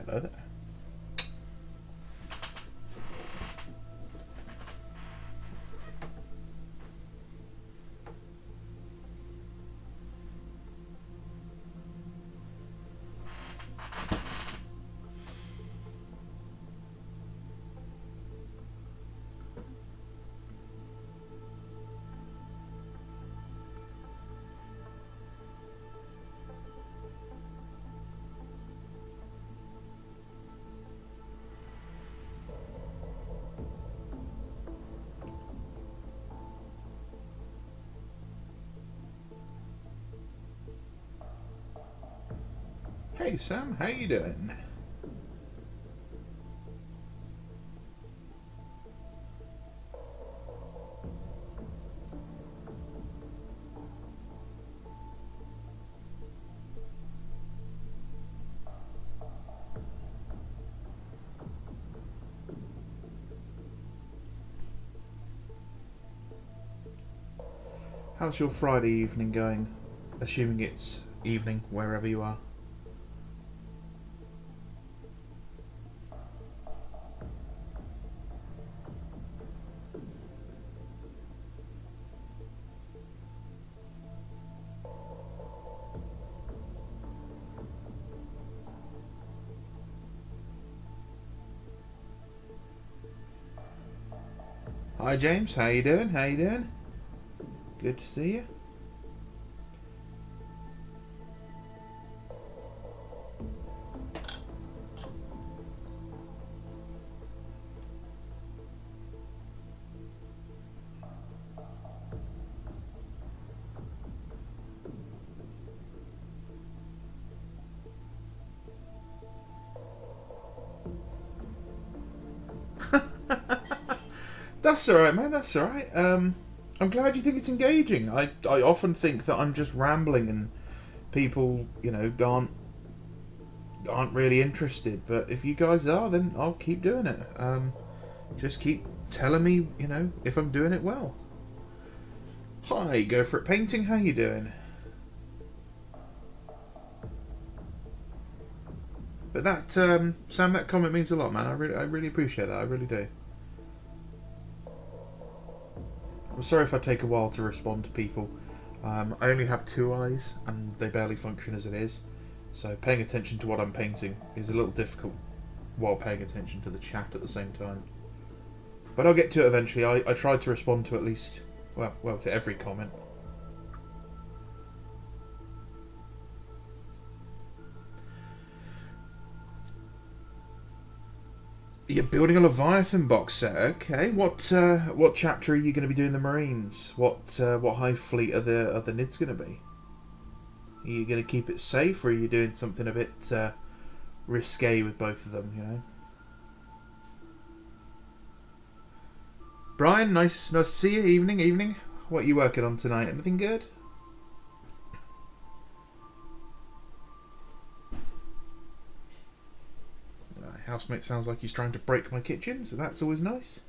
Hello there. Hey Sam, how you doing? How's your Friday evening going? Assuming it's evening wherever you are. Hi James, how you doing? How you doing? Good to see you. That's alright, man, that's alright. I'm glad you think it's engaging. I often think that I'm just rambling and people, aren't really interested. But if you guys are, then I'll keep doing it. Just keep telling me, if I'm doing it well. Hi, Go For It Painting, how you doing? But that, Sam, that comment means a lot, man. I really appreciate that. I really do. I'm sorry if I take a while to respond to people. I only have two eyes, and they barely function as it is. So paying attention to what I'm painting is a little difficult while paying attention to the chat at the same time. But I'll get to it eventually. I tried to respond to at least, well, to every comment. You're building a Leviathan box set, okay? What chapter are you going to be doing the Marines? What hive fleet are the Nids going to be? Are you going to keep it safe, or are you doing something a bit risque with both of them? Brian, nice to see you. Evening. What are you working on tonight? Anything good? Housemate sounds like he's trying to break my kitchen, so that's always nice.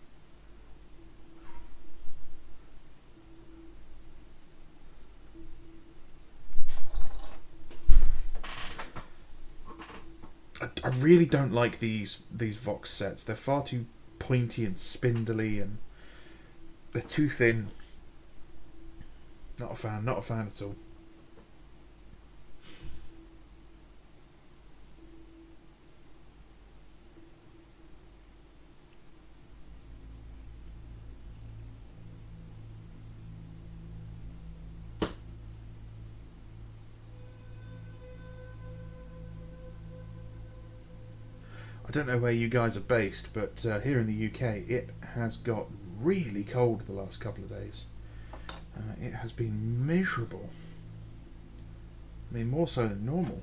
I really don't like these Vox sets. They're far too pointy and spindly, and they're too thin. Not a fan at all. I don't know where you guys are based, but here in the UK it has got really cold the last couple of days. It has been miserable. I mean, more so than normal.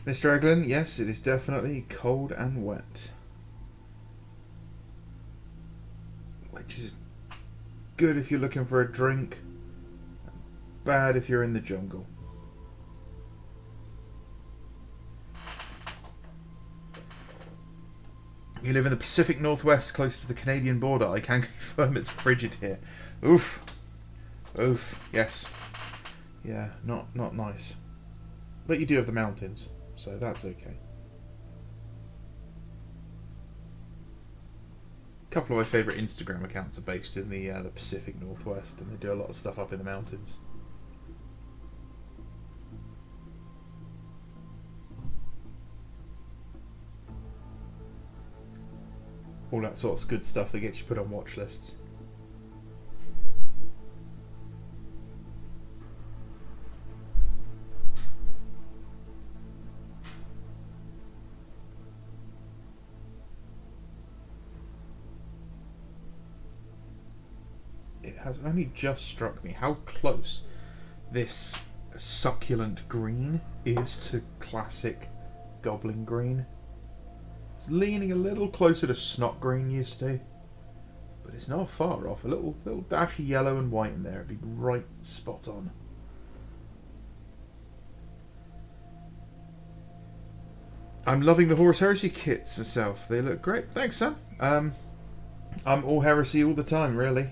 Mr. Eglin, yes, it is definitely cold and wet. Which is good if you're looking for a drink, bad if you're in the jungle. You live in the Pacific Northwest, close to the Canadian border. I can confirm it's frigid here. Oof. Oof. Yes. Yeah, not nice. But you do have the mountains, so that's okay. A couple of my favourite Instagram accounts are based in the Pacific Northwest, and they do a lot of stuff up in the mountains. All that sort of good stuff that gets you put on watch lists. It has only just struck me how close this succulent green is to classic goblin green. It's leaning a little closer to snot green used to, but it's not far off. A little dash of yellow and white in there, it'd be right spot on. I'm loving the Horus Heresy kits itself. They look great. Thanks, Sam. I'm all Heresy all the time, really.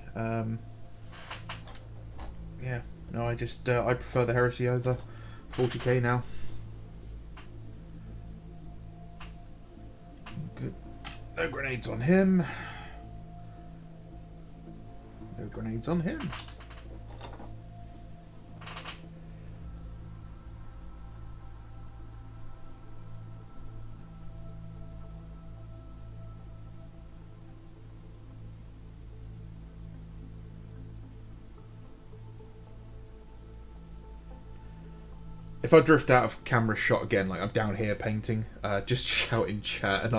Yeah, no, I prefer the Heresy over 40k now. Good. No grenades on him. No grenades on him. If I drift out of camera shot again, like I'm down here painting, just shout in chat, and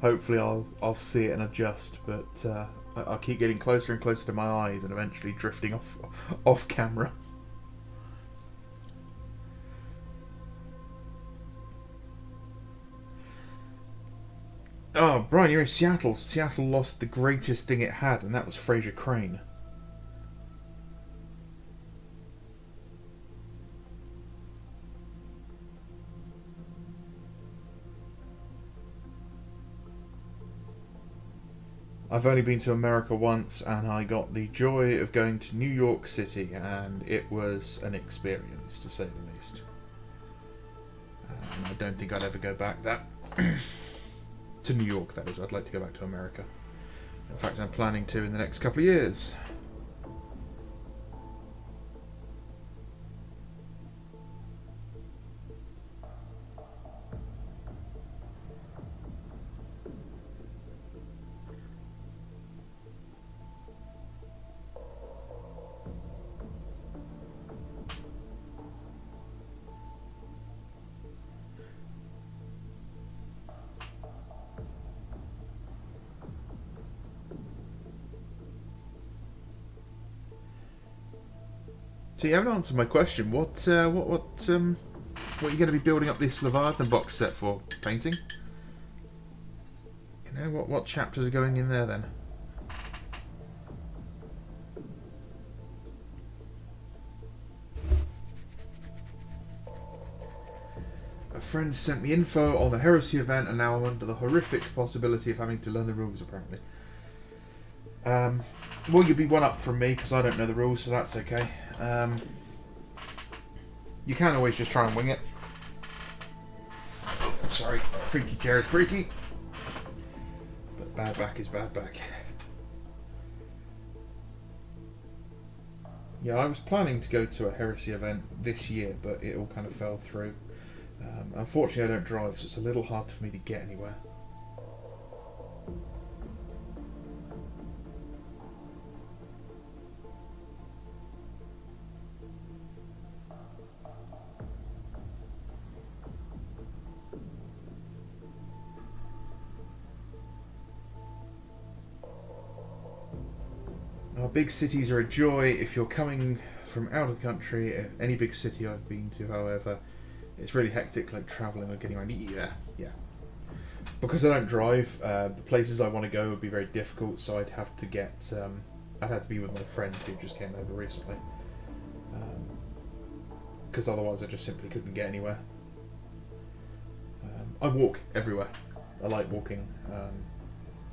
hopefully I'll see it and adjust. But I'll keep getting closer and closer to my eyes, and eventually drifting off camera. Oh, Brian, you're in Seattle. Seattle lost the greatest thing it had, and that was Fraser Crane. I've only been to America once, and I got the joy of going to New York City, and it was an experience, to say the least. I don't think I'd ever go back to New York, that is. I'd like to go back to America. In fact, I'm planning to in the next couple of years. So you haven't answered my question. What are you going to be building up this Leviathan box set for? Painting? You know, what chapters are going in there then? A friend sent me info on the Heresy event, and now I'm under the horrific possibility of having to learn the rules, apparently. Well, you'll be one up from me, because I don't know the rules, so that's okay. You can always just try and wing it. Oh, sorry, creaky chair is creaky. But bad back is bad back. Yeah, I was planning to go to a Heresy event this year, but it all kind of fell through. Unfortunately, I don't drive, so it's a little hard for me to get anywhere. Big cities are a joy if you're coming from out of the country. Any big city I've been to, however, It's really hectic, like travelling or getting around. Yeah, yeah. Because I don't drive, the places I want to go would be very difficult. So I'd have to get, I'd have to be with my friend who just came over recently. Because otherwise I just simply couldn't get anywhere. I walk everywhere. I like walking,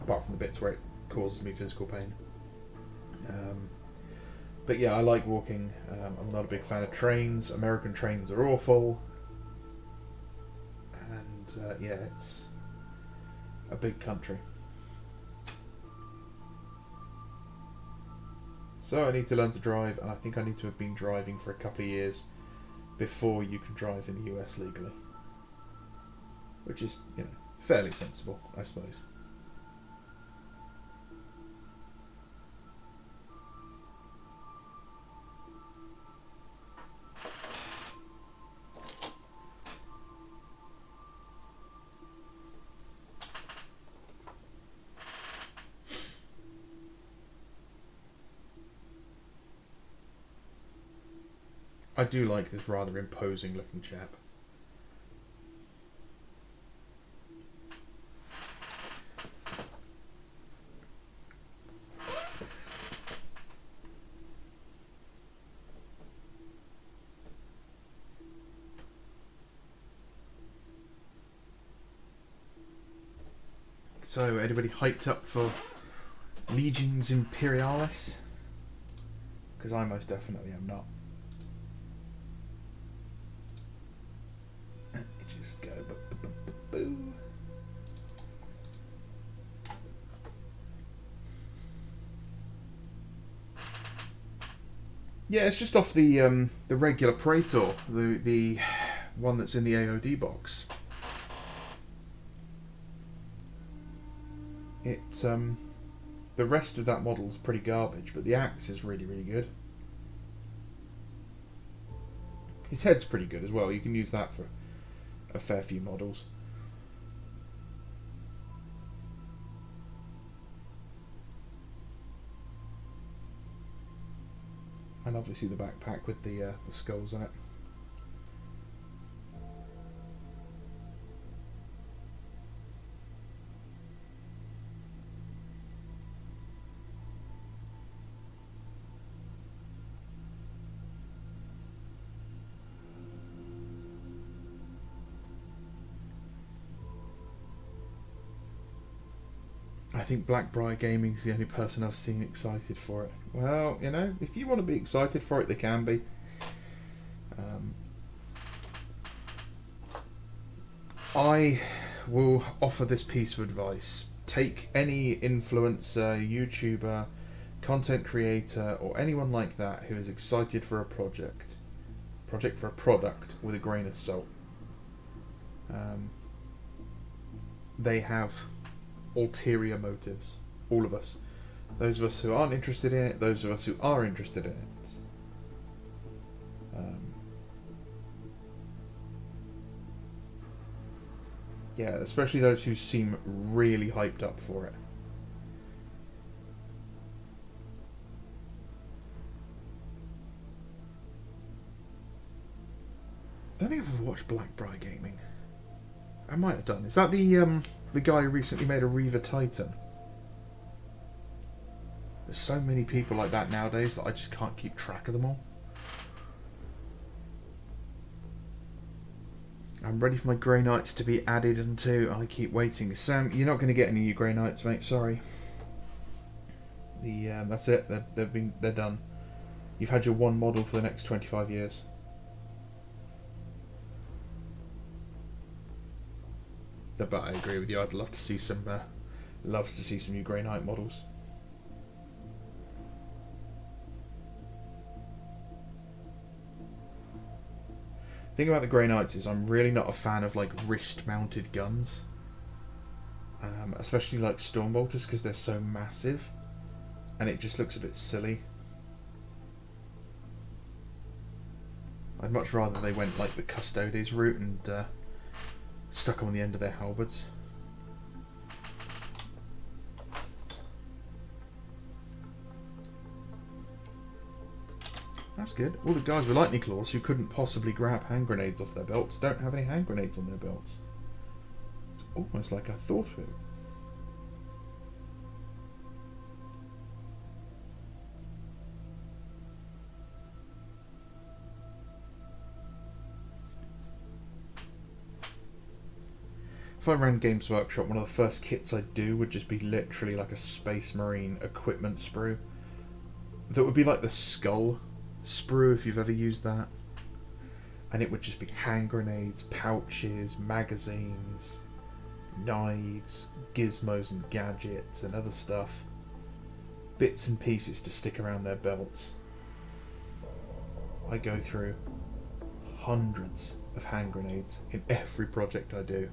apart from the bits where it causes me physical pain. But yeah, I like walking. I'm not a big fan of trains. American trains are awful. And yeah, it's a big country. So I need to learn to drive, and I think I need to have been driving for a couple of years before you can drive in the US legally. Which is, you know, fairly sensible, I suppose. I do like this rather imposing looking chap. So, anybody hyped up for Legions Imperialis? Because I most definitely am not. Let me just go. Boo. Yeah, it's just off the regular Praetor, the one that's in the AOD box. The rest of that model is pretty garbage, but the axe is really, really good. His head's pretty good as well. You can use that for a fair few models. And obviously the backpack with the skulls on it. I think Blackbriar Gaming's the only person I've seen excited for it. Well, you know, if you want to be excited for it, they can be. I will offer this piece of advice. Take any influencer, YouTuber, content creator, or anyone like that who is excited for a project for a product with a grain of salt. They have ulterior motives. All of us. Those of us who aren't interested in it, those of us who are interested in it. Yeah, especially those who seem really hyped up for it. I don't think I've ever watched Blackbriar Gaming. I might have done. Is that the guy who recently made a Reaver Titan? There's so many people like that nowadays that I just can't keep track of them all. I'm ready for my Grey Knights to be added into. I keep waiting. Sam, you're not going to get any new Grey Knights, mate. Sorry. That's it. They're done. You've had your one model for the next 25 years. But I agree with you. I'd love to see some new Grey Knight models. The thing about the Grey Knights is I'm really not a fan of like wrist-mounted guns, especially like Stormbolters because they're so massive, and it just looks a bit silly. I'd much rather they went like the Custodes route and stuck them on the end of their halberds. That's good. All the guys with lightning claws who couldn't possibly grab hand grenades off their belts don't have any hand grenades on their belts. It's almost like I thought of it. If I ran Games Workshop, one of the first kits I'd do would just be literally like a Space Marine equipment sprue. That would be like the skull sprue, if you've ever used that. And it would just be hand grenades, pouches, magazines, knives, gizmos and gadgets and other stuff. Bits and pieces to stick around their belts. I go through hundreds of hand grenades in every project I do.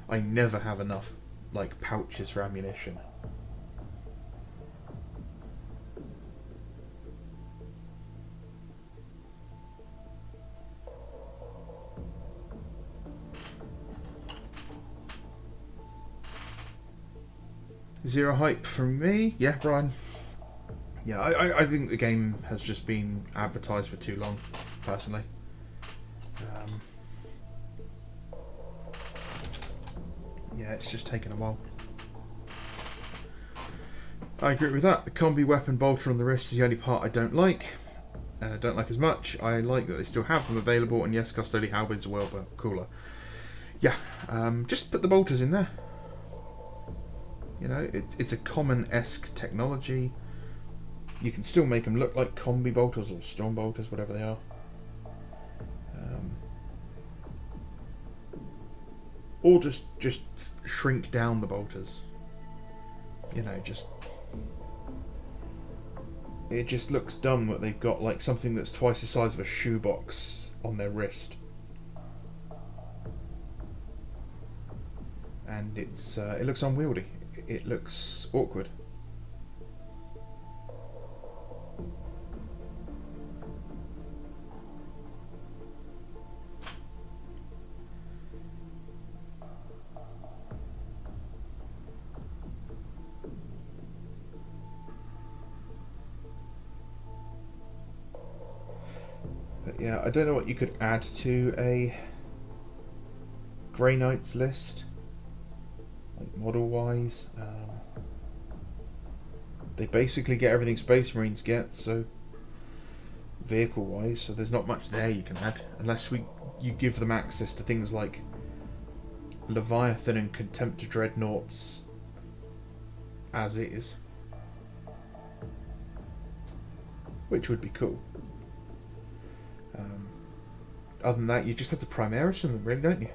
I never have enough, like, pouches for ammunition. Zero hype from me. Yeah, Brian. Yeah, I think the game has just been advertised for too long, personally. Yeah, it's just taken a while. I agree with that. The combi weapon bolter on the wrist is the only part I don't like. Don't like as much. I like that they still have them available, and yes, custody halberds are well, but cooler. Yeah, just put the bolters in there. You know, it's a common-esque technology. You can still make them look like combi bolters or storm bolters, whatever they are. Or just shrink down the bolters. You know, it just looks dumb that they've got like something that's twice the size of a shoebox on their wrist. And it looks unwieldy. It looks awkward. But yeah, I don't know what you could add to a Grey Knights list, like model-wise. They basically get everything Space Marines get, so vehicle-wise, so there's not much there you can add, unless you give them access to things like Leviathan and Contemptor Dreadnoughts as is, which would be cool. Other than that, you just have to Primaris them, really, don't you?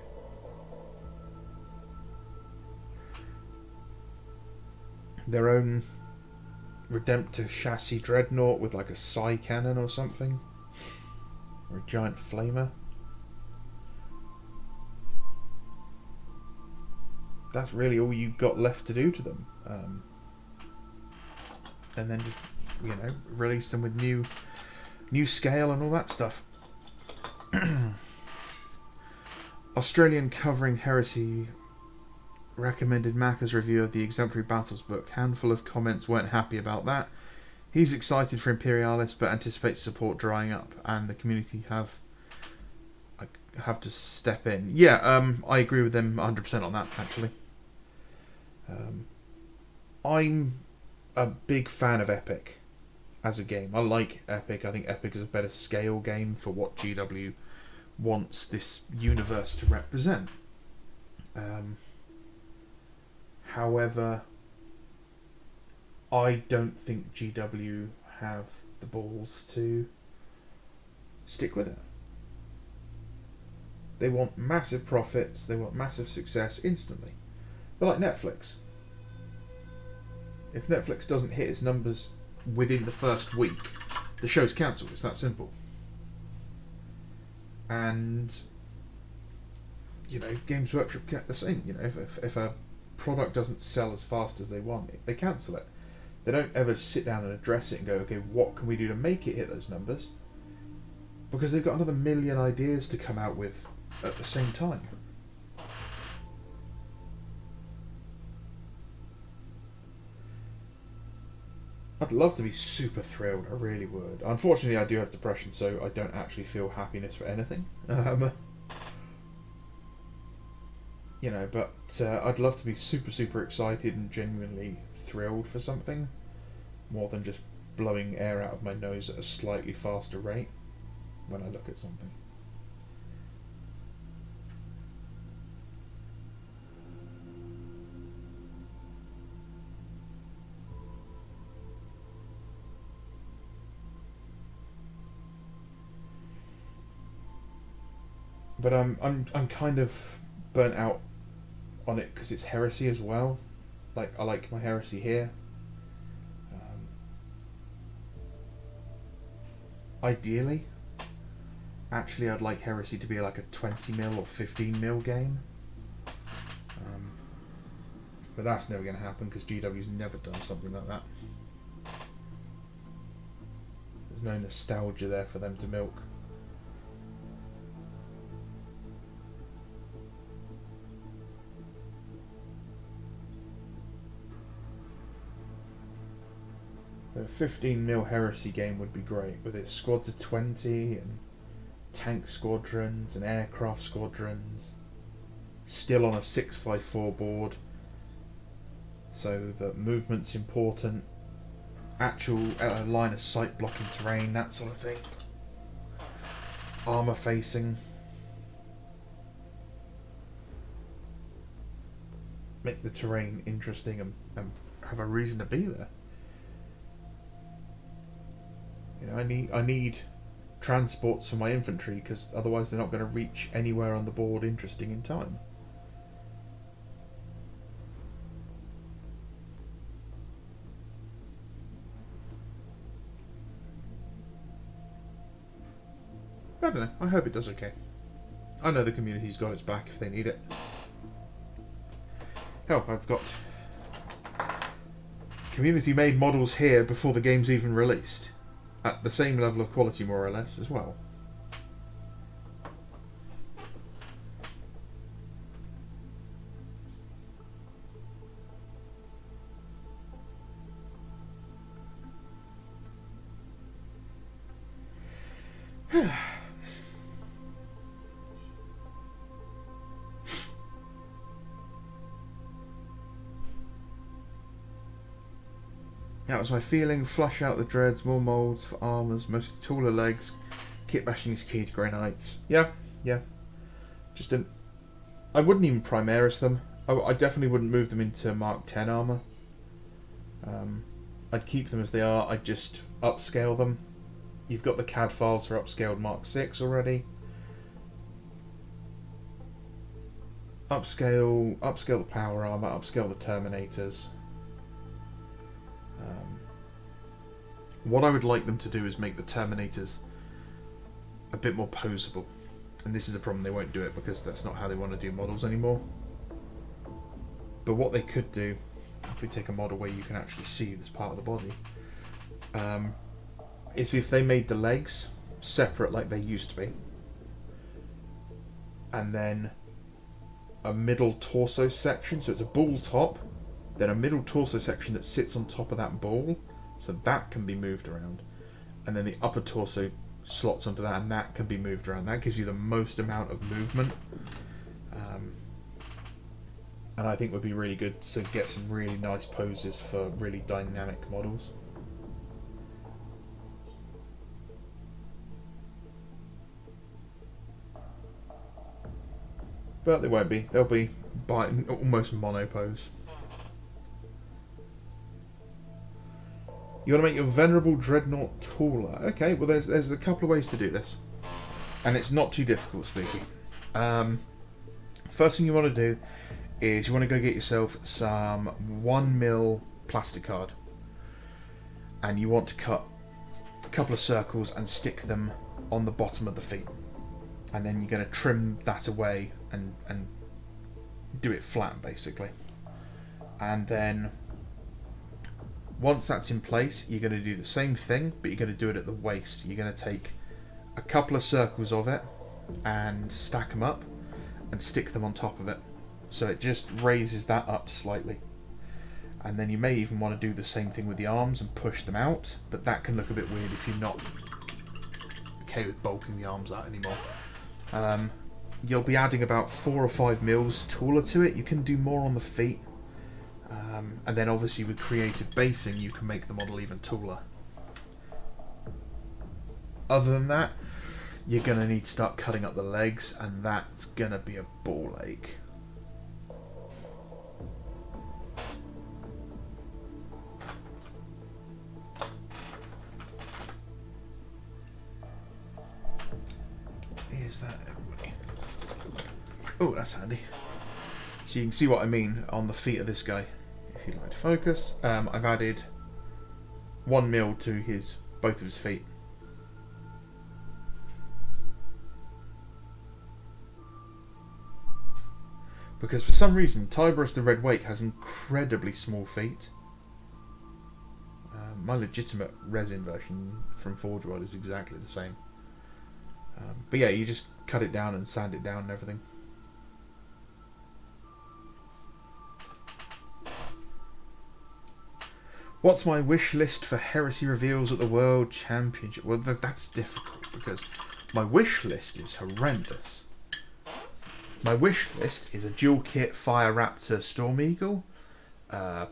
Their own Redemptor chassis dreadnought with like a psi cannon or something, or a giant flamer. That's really all you've got left to do to them, and then just, you know, release them with new scale and all that stuff. Australian Covering Heresy recommended Macca's review of the Exemplary Battles book. Handful of comments weren't happy about that. He's excited for Imperialis, but anticipates support drying up, and the community have to step in. Yeah, I agree with them 100% on that, actually. I'm a big fan of Epic as a game. I like Epic. I think Epic is a better scale game for what GW wants this universe to represent. However, I don't think GW have the balls to stick with it. They want massive profits, they want massive success instantly. They're like Netflix. If Netflix doesn't hit its numbers within the first week, the show's cancelled. It's that simple. And, you know, Games Workshop get the same. You know, if a product doesn't sell as fast as they want, they cancel it. They don't ever sit down and address it and go, okay, what can we do to make it hit those numbers? Because they've got another million ideas to come out with at the same time. I'd love to be super thrilled. I really would. Unfortunately, I do have depression, so I don't actually feel happiness for anything. You know, but I'd love to be super, super excited and genuinely thrilled for something, more than just blowing air out of my nose at a slightly faster rate when I look at something. But I'm kind of burnt out on it because it's heresy as well. Like, I like my heresy here. Ideally, actually, I'd like heresy to be like a 20 mil or 15 mil game. But that's never going to happen because GW's never done something like that. There's no nostalgia there for them to milk. A 15 mil heresy game would be great, with its squads of 20 and tank squadrons and aircraft squadrons, still on a 6x4 board, so that movement's important, actual line of sight blocking terrain, that sort of thing, armour facing, make the terrain interesting and have a reason to be there. You know, I need transports for my infantry because otherwise they're not going to reach anywhere on the board interesting in time. I don't know. I hope it does okay. I know the community's got its back if they need it. Hell, I've got community-made models here before the game's even released. At the same level of quality, more or less, as well. That was my feeling. Flush out the dreads, more moulds for armours, mostly taller legs. Kit bashing is key to Grey Knights. Yeah. Just didn't. I wouldn't even Primaris them. I definitely wouldn't move them into Mark 10 armour. I'd keep them as they are. I'd just upscale them. You've got the CAD files for upscaled Mark 6 already. Upscale the power armour, upscale the Terminators. What I would like them to do is make the Terminators a bit more posable. And this is the problem, they won't do it because that's not how they want to do models anymore. But what they could do, if we take a model where you can actually see this part of the body, is if they made the legs separate like they used to be, and then a middle torso section, so it's a ball top, then a middle torso section that sits on top of that ball, so that can be moved around, and then the upper torso slots onto that, and that can be moved around. That gives you the most amount of movement, and I think would be really good to get some really nice poses for really dynamic models. But they won't be. They'll be by almost mono pose. You want to make your Venerable Dreadnought taller. Okay, well there's a couple of ways to do this. And it's not too difficult, Spooky. First thing you want to do is you want to go get yourself some 1mm plastic card. And you want to cut a couple of circles and stick them on the bottom of the feet. And then you're going to trim that away and do it flat, basically. And then once that's in place, you're going to do the same thing, but you're going to do it at the waist. You're going to take a couple of circles of it and stack them up and stick them on top of it. So it just raises that up slightly. And then you may even want to do the same thing with the arms and push them out, but that can look a bit weird if you're not okay with bulking the arms out anymore. You'll be adding about 4 or 5 mils taller to it. You can do more on the feet. And then obviously with creative basing you can make the model even taller. Other than that, you're going to need to start cutting up the legs, and that's going to be a ball ache. Here's that, everybody. Oh, that's handy. So you can see what I mean on the feet of this guy. If you'd like to focus, I've added 1 mil to both of his feet. Because for some reason, Tiberius the Red Wake has incredibly small feet. My legitimate resin version from Forge World is exactly the same. But yeah, you just cut it down and sand it down and everything. What's my wish list for Heresy reveals at the World Championship? Well, that's difficult because my wish list is horrendous. My wish list is a dual kit Fire Raptor Storm Eagle,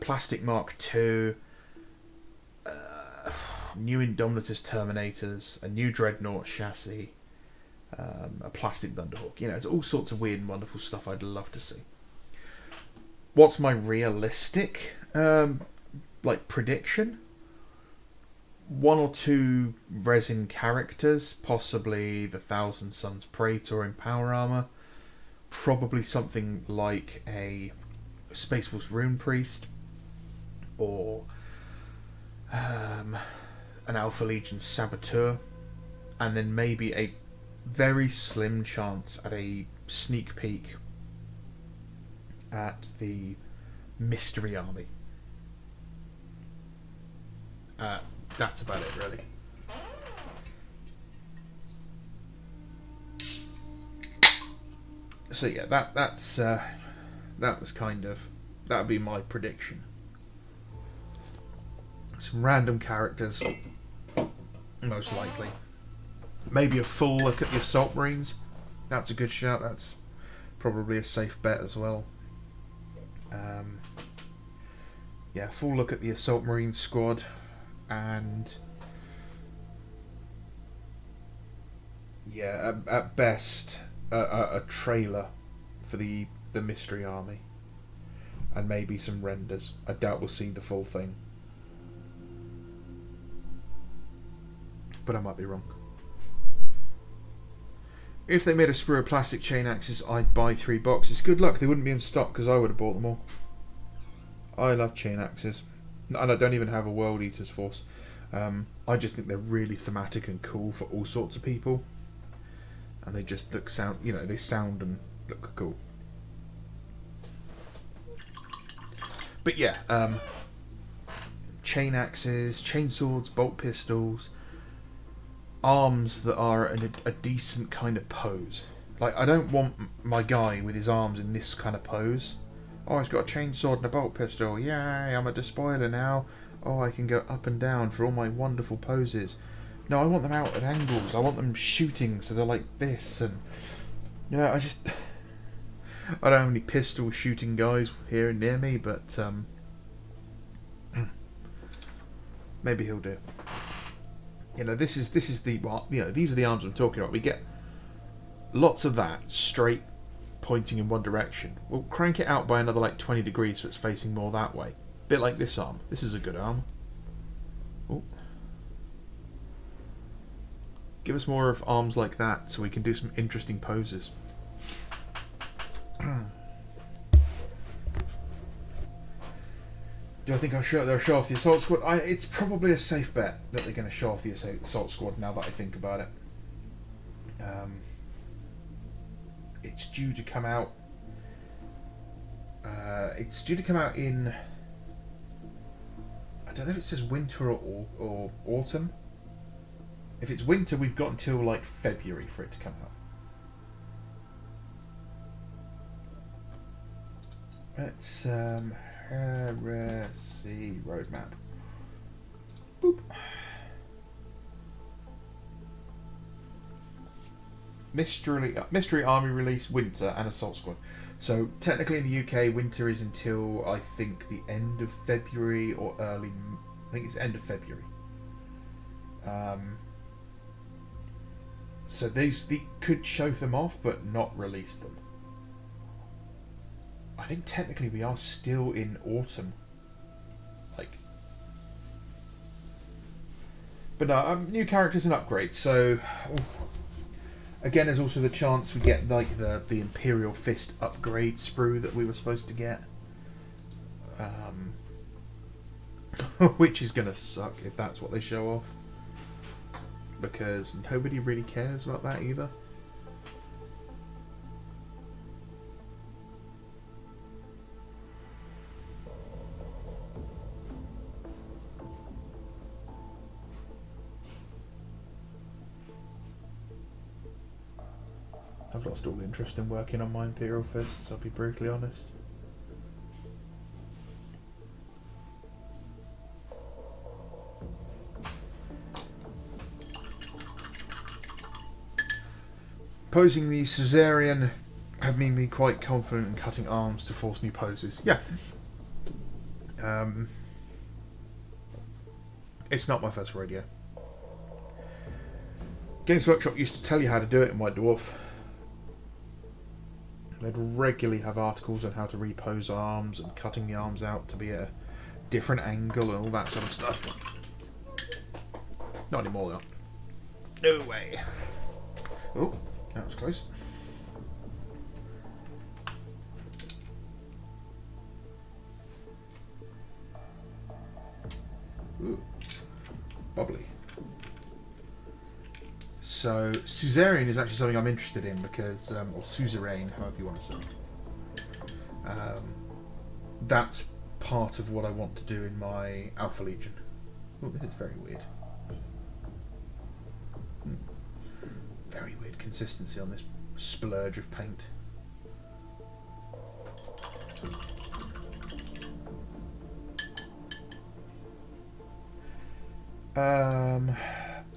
Plastic Mark II, new Indomitus Terminators, a new Dreadnought chassis, a plastic Thunderhawk. You know, it's all sorts of weird and wonderful stuff I'd love to see. What's my realistic prediction? 1 or 2 resin characters, possibly the Thousand Suns Praetor in power armor. Probably something like a Space Wolf's Rune Priest, or an Alpha Legion Saboteur, and then maybe a very slim chance at a sneak peek at the Mystery Army. That's about it, really. So yeah, that was that would be my prediction. Some random characters, most likely. Maybe a full look at the Assault Marines. That's a good shout. That's probably a safe bet as well. Yeah, full look at the Assault Marine squad, and yeah, at best a trailer for the Mystery Army, and maybe some renders. I doubt we'll see the full thing, but I might be wrong. If they made a sprue of plastic chain axes, I'd buy 3 boxes. Good luck, they wouldn't be in stock because I would have bought them all. I love chain axes, and I don't even have a World Eaters Force. I just think they're really thematic and cool for all sorts of people, and they just they sound and look cool. But yeah, chain axes, chain swords, bolt pistols, arms that are in a decent kind of pose. Like, I don't want my guy with his arms in this kind of pose. Oh, he's got a chainsword and a bolt pistol. Yay, I'm a despoiler now. Oh, I can go up and down for all my wonderful poses. No, I want them out at angles. I want them shooting so they're like this. And yeah, I don't have any pistol shooting guys here near me, but maybe he'll do. This is these are the arms I'm talking about. We get lots of that straight pointing in one direction. We'll crank it out by another 20 degrees so it's facing more that way. Bit like this arm. This is a good arm. Ooh. Give us more of arms like that so we can do some interesting poses. Do I think they'll show off the Assault Squad? It's probably a safe bet that they're going to show off the Assault Squad now that I think about it. It's due to come out. It's due to come out in. I don't know if it says winter or autumn. If it's winter, we've got until February for it to come out. Let's Heresy roadmap. Boop. Mystery Army release, Winter, and Assault Squad. So technically in the UK, Winter is until I think the end of February or early. I think it's end of February. So they could show them off, but not release them. I think technically we are still in autumn. Like, but no, new characters and upgrades. So. Again, there's also the chance we get like the Imperial Fist upgrade sprue that we were supposed to get, which is gonna suck if that's what they show off, because nobody really cares about that either. I've lost all interest in working on my Imperial Fists, I'll be brutally honest. Posing the Caesarean have made me quite confident in cutting arms to force new poses. Yeah. It's not my first rodeo. Games Workshop used to tell you how to do it in White Dwarf. They'd regularly have articles on how to repose arms and cutting the arms out to be a different angle and all that sort of stuff. Not anymore though. No way. Oh, that was close. Ooh, bubbly. So, Caesarean is actually something I'm interested in because, or Suzerain, however you want to say. That's part of what I want to do in my Alpha Legion. Oh, this is very weird. Very weird consistency on this splurge of paint.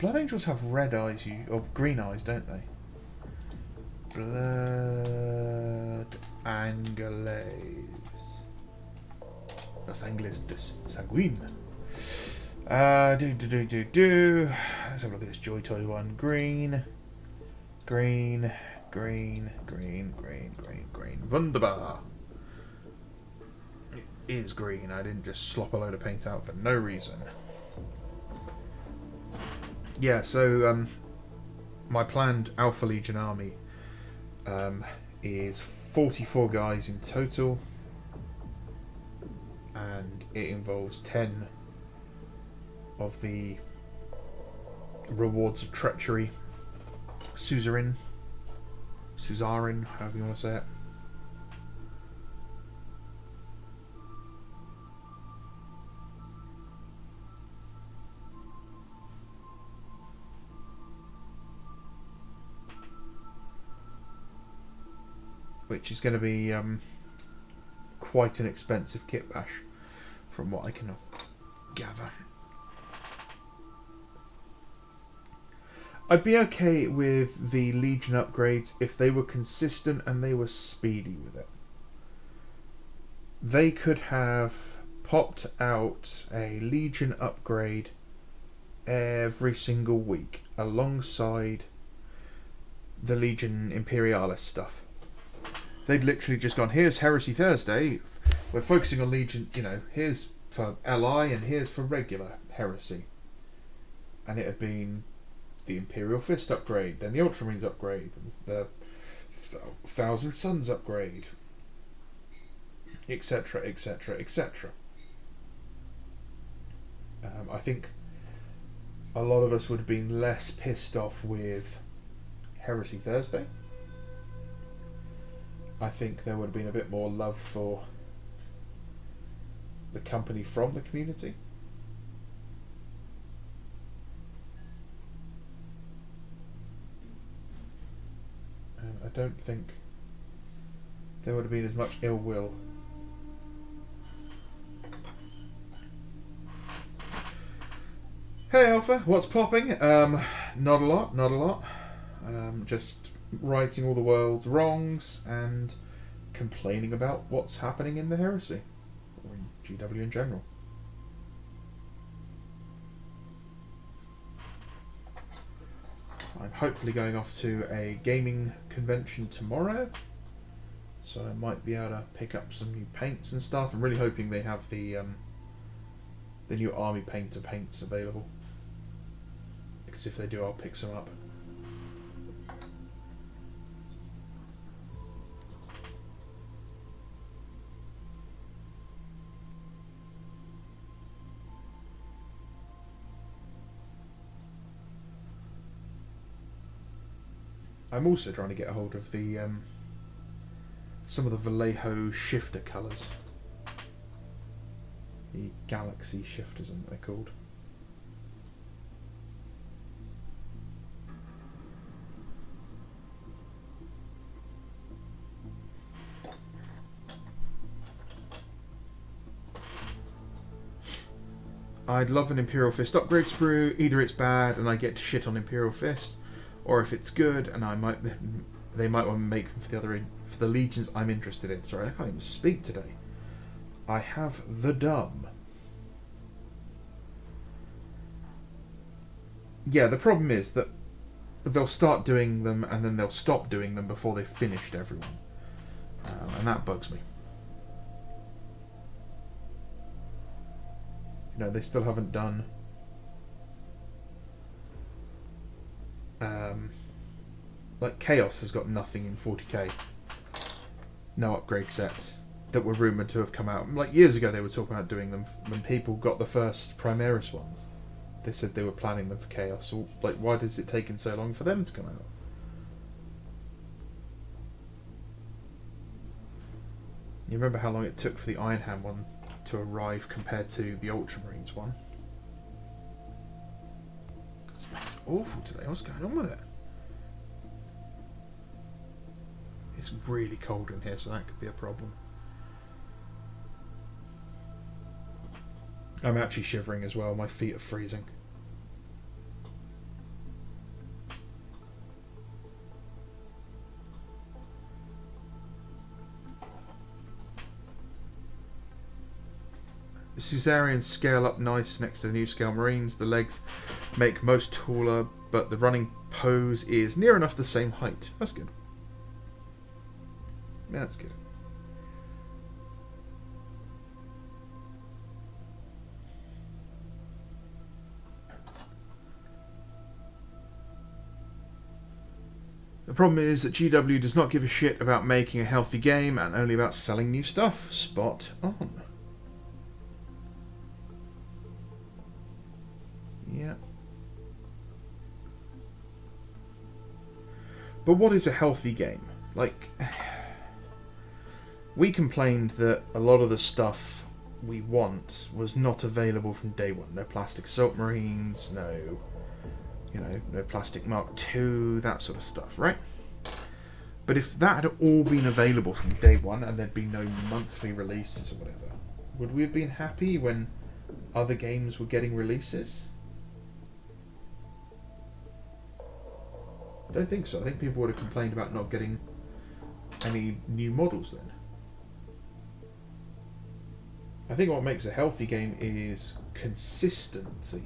Blood Angels have red eyes, or green eyes, don't they? Blood Angeles. Los Angeles de Sanguine. Let's have a look at this Joy Toy one. Green. Wunderbar. It is green. I didn't just slop a load of paint out for no reason. Yeah, so my planned Alpha Legion army is 44 guys in total, and it involves 10 of the rewards of treachery, Suzerain, however you want to say it. Which is going to be quite an expensive kit bash, from what I can gather. I'd be okay with the Legion upgrades if they were consistent and they were speedy with it. They could have popped out a Legion upgrade every single week alongside the Legion Imperialis stuff. They'd literally just gone, here's Heresy Thursday, we're focusing on Legion, here's for LI and here's for regular Heresy. And it had been the Imperial Fist upgrade, then the Ultramarines upgrade, the Thousand Suns upgrade, etc, etc, etc. I think a lot of us would have been less pissed off with Heresy Thursday. I think there would have been a bit more love for the company from the community. And I don't think there would have been as much ill will Hey Alpha, what's popping? Not a lot, not a lot. Just righting all the world's wrongs and complaining about what's happening in the Heresy, or in GW in general. I'm hopefully going off to a gaming convention tomorrow, so I might be able to pick up some new paints and stuff. I'm really hoping they have the new Army Painter paints available, because if they do, I'll pick some up. I'm also trying to get a hold of the some of the Vallejo shifter colours. The Galaxy shifters, I think they're called. I'd love an Imperial Fist upgrade sprue. Either it's bad and I get to shit on Imperial Fist, or if it's good and they might want to make them for the legions I'm interested in. Sorry, I can't even speak today. I have the dumb. Yeah, the problem is that they'll start doing them and then they'll stop doing them before they've finished everyone, and that bugs me. You know, they still haven't done like Chaos has got nothing in 40k. No upgrade sets that were rumoured to have come out. Like years ago they were talking about doing them when people got the first Primaris ones. They said they were planning them for Chaos. So, like, why does it take so long for them to come out? You remember how long it took for the Iron Hand one to arrive compared to the Ultramarines one? This man's awful today. What's going on with it? It's really cold in here, so that could be a problem. I'm actually shivering as well. My feet are freezing. The Caesarians scale up nice next to the new scale Marines. The legs make most taller, but the running pose is near enough the same height. That's good. Yeah, that's good. The problem is that GW does not give a shit about making a healthy game and only about selling new stuff. Spot on. Yeah. But what is a healthy game? Like, we complained that a lot of the stuff we want was not available from day one. No plastic assault marines, no plastic Mark II, that sort of stuff, right? But if that had all been available from day one and there'd been no monthly releases or whatever, would we have been happy when other games were getting releases? I don't think so. I think people would have complained about not getting any new models then. I think what makes a healthy game is consistency.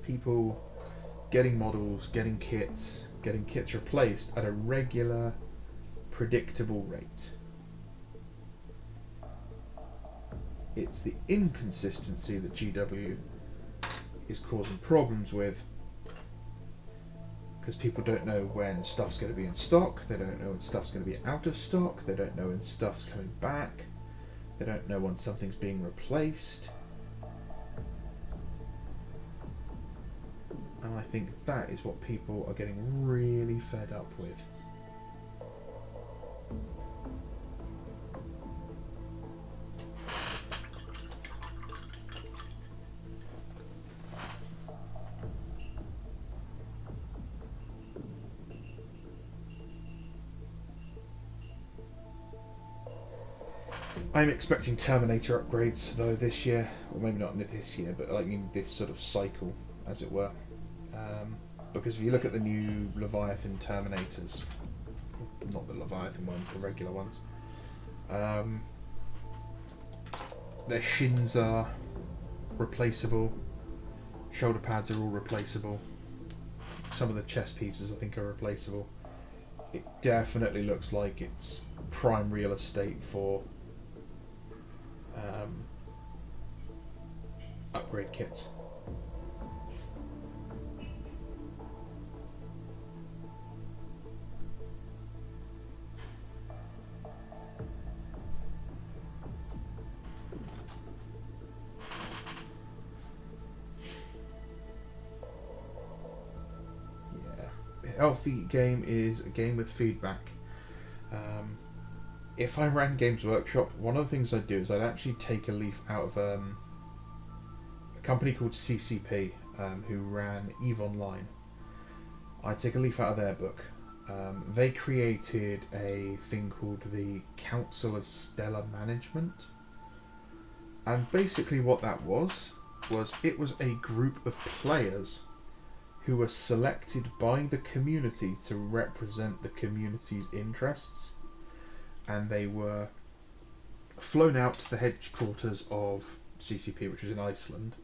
People getting models, getting kits replaced at a regular, predictable rate. It's the inconsistency that GW is causing problems with, because people don't know when stuff's going to be in stock, they don't know when stuff's going to be out of stock, they don't know when stuff's coming back, they don't know when something's being replaced. And I think that is what people are getting really fed up with. I'm expecting Terminator upgrades though this year, or maybe not this year, but like in this sort of cycle, as it were. Because if you look at the new Leviathan Terminators, not the Leviathan ones, the regular ones, their shins are replaceable, shoulder pads are all replaceable, some of the chest pieces I think are replaceable. It definitely looks like it's prime real estate for upgrade kits. Healthy game is a game with feedback. If I ran Games Workshop, one of the things I'd do is I'd actually take a leaf out of a company called CCP, who ran EVE Online. I'd take a leaf out of their book. They created a thing called the Council of Stellar Management, and basically what that was it was a group of players who were selected by the community to represent the community's interests, and they were flown out to the headquarters of CCP, which was in Iceland,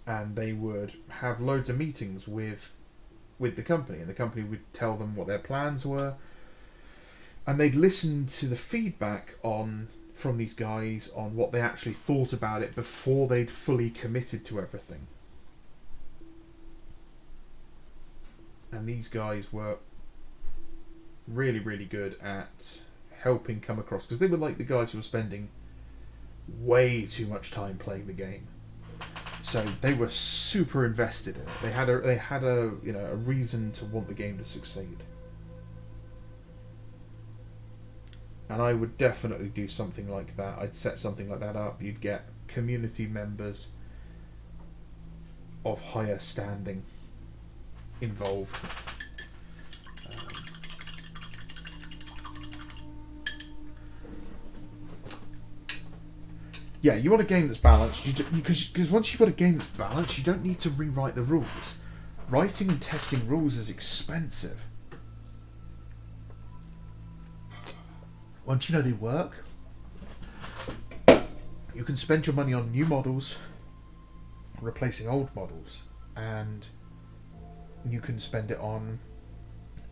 and they would have loads of meetings with the company, and the company would tell them what their plans were, and they'd listen to the feedback from these guys on what they actually thought about it before they'd fully committed to everything. And these guys were really, really good at helping come across, because they were like the guys who were spending way too much time playing the game. So they were super invested in it. They had a a reason to want the game to succeed. And I would definitely do something like that. I'd set something like that up. You'd get community members of higher standing involved. Yeah, you want a game that's balanced, because once you've got a game that's balanced, you don't need to rewrite the rules. Writing and testing rules is expensive. Once you know they work, you can spend your money on new models, replacing old models, and you can spend it on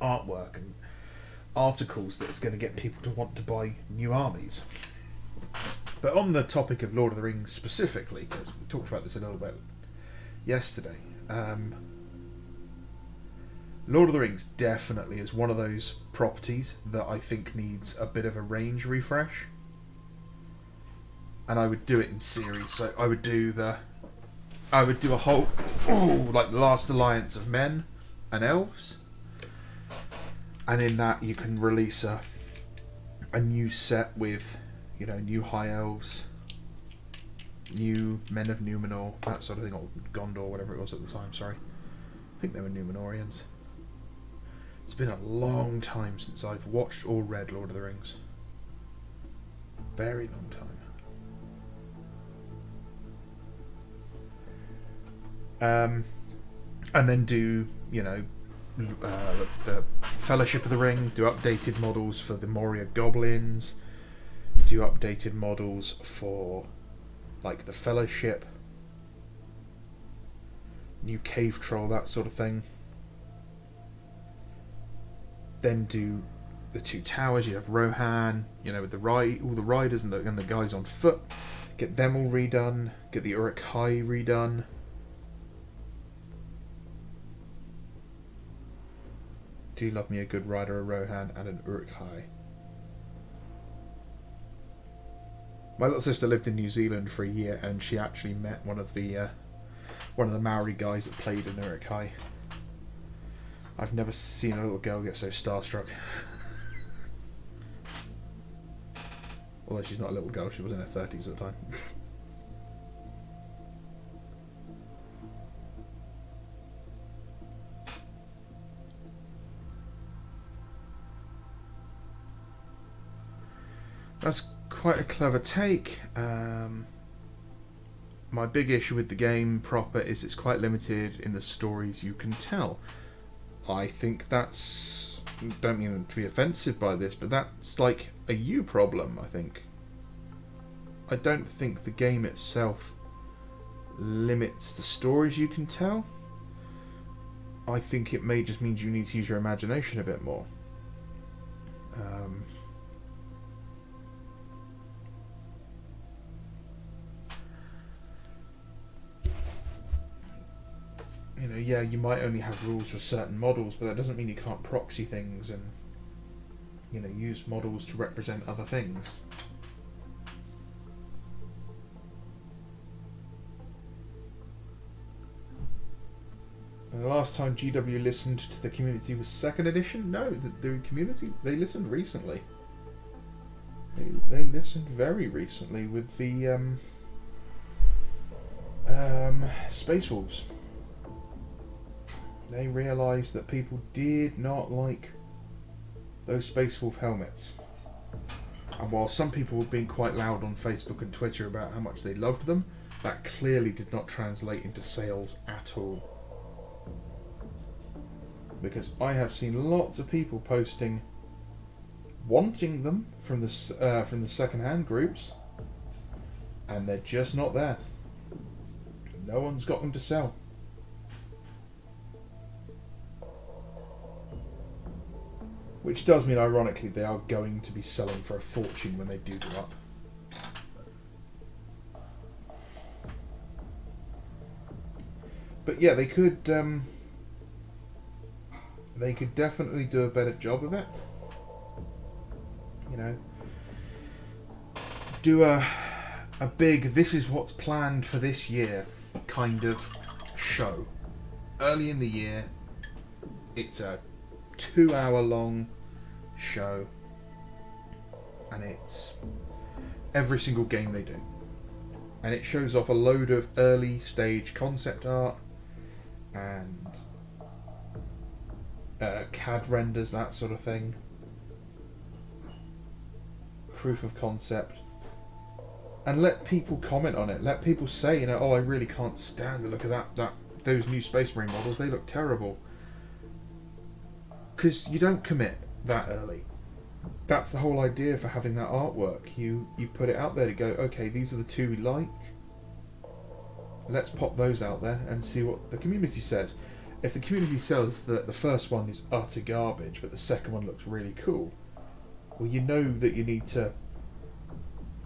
artwork and articles that's going to get people to want to buy new armies. But on the topic of Lord of the Rings specifically, because we talked about this a little bit yesterday, Lord of the Rings definitely is one of those properties that I think needs a bit of a range refresh. And I would do it in series. So I would do a whole like the Last Alliance of Men and Elves. And in that you can release a new set with, new High Elves, new Men of Numenor, that sort of thing, or Gondor, whatever it was at the time, sorry. I think they were Numenorians. It's been a long time since I've watched or read Lord of the Rings. Very long time. And then do, the Fellowship of the Ring, do updated models for the Moria Goblins, do updated models for, like, the Fellowship, new Cave Troll, that sort of thing. Then do the Two Towers. You have Rohan, with all the riders and the guys on foot. Get them all redone. Get the Uruk-hai redone. Do love me a good rider, a Rohan, and an Uruk-hai. My little sister lived in New Zealand for a year, and she actually met one of the Maori guys that played an Uruk-hai. I've never seen a little girl get so starstruck. Although she's not a little girl, she was in her 30s at the time. That's quite a clever take. My big issue with the game proper is it's quite limited in the stories you can tell. I think that's... don't mean to be offensive by this, but that's like a you problem, I think. I don't think the game itself limits the stories you can tell. I think it may just means you need to use your imagination a bit more. You know, yeah, you might only have rules for certain models, but that doesn't mean you can't proxy things and, you know, use models to represent other things. And the last time GW listened to the community was 2nd edition? No, the community, they listened recently. They listened very recently with the Space Wolves. They realised that people did not like those Space Wolf helmets. And while some people were being quite loud on Facebook and Twitter about how much they loved them, that clearly did not translate into sales at all. Because I have seen lots of people posting wanting them from the second-hand groups, and they're just not there. No one's got them to sell. Which does mean, ironically, they are going to be selling for a fortune when they do go up. But yeah, they could definitely do a better job of it. You know, do a big, this is what's planned for this year kind of show. Early in the year, it's a 2-hour long show, and it's every single game they do, and it shows off a load of early stage concept art and CAD renders, that sort of thing, proof of concept, and let people comment on it. Let people say, you know, oh, I really can't stand the look of those new Space Marine models, they look terrible. Because you don't commit that early. That's the whole idea for having that artwork. You put it out there to go, okay, these are the two we like. Let's pop those out there and see what the community says. If the community says that the first one is utter garbage, but the second one looks really cool, well, you know that you need to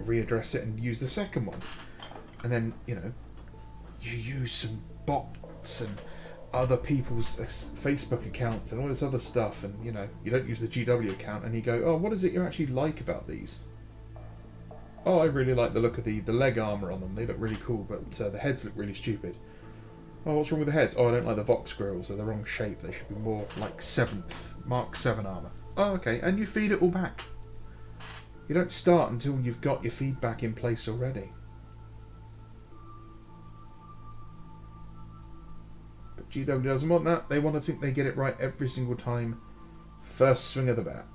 readdress it and use the second one. And then, you know, you use some bots and other people's Facebook accounts and all this other stuff, and you know, you don't use the GW account, and you go, oh, what is it you actually like about these? Oh, I really like the look of the leg armour on them, they look really cool, but the heads look really stupid. Oh, what's wrong with the heads? Oh, I don't like the Vox grills, they're the wrong shape, they should be more like 7th, Mark 7 armour. Oh, okay, and you feed it all back. You don't start until you've got your feedback in place already. GW doesn't want that. They want to think they get it right every single time. First swing of the bat.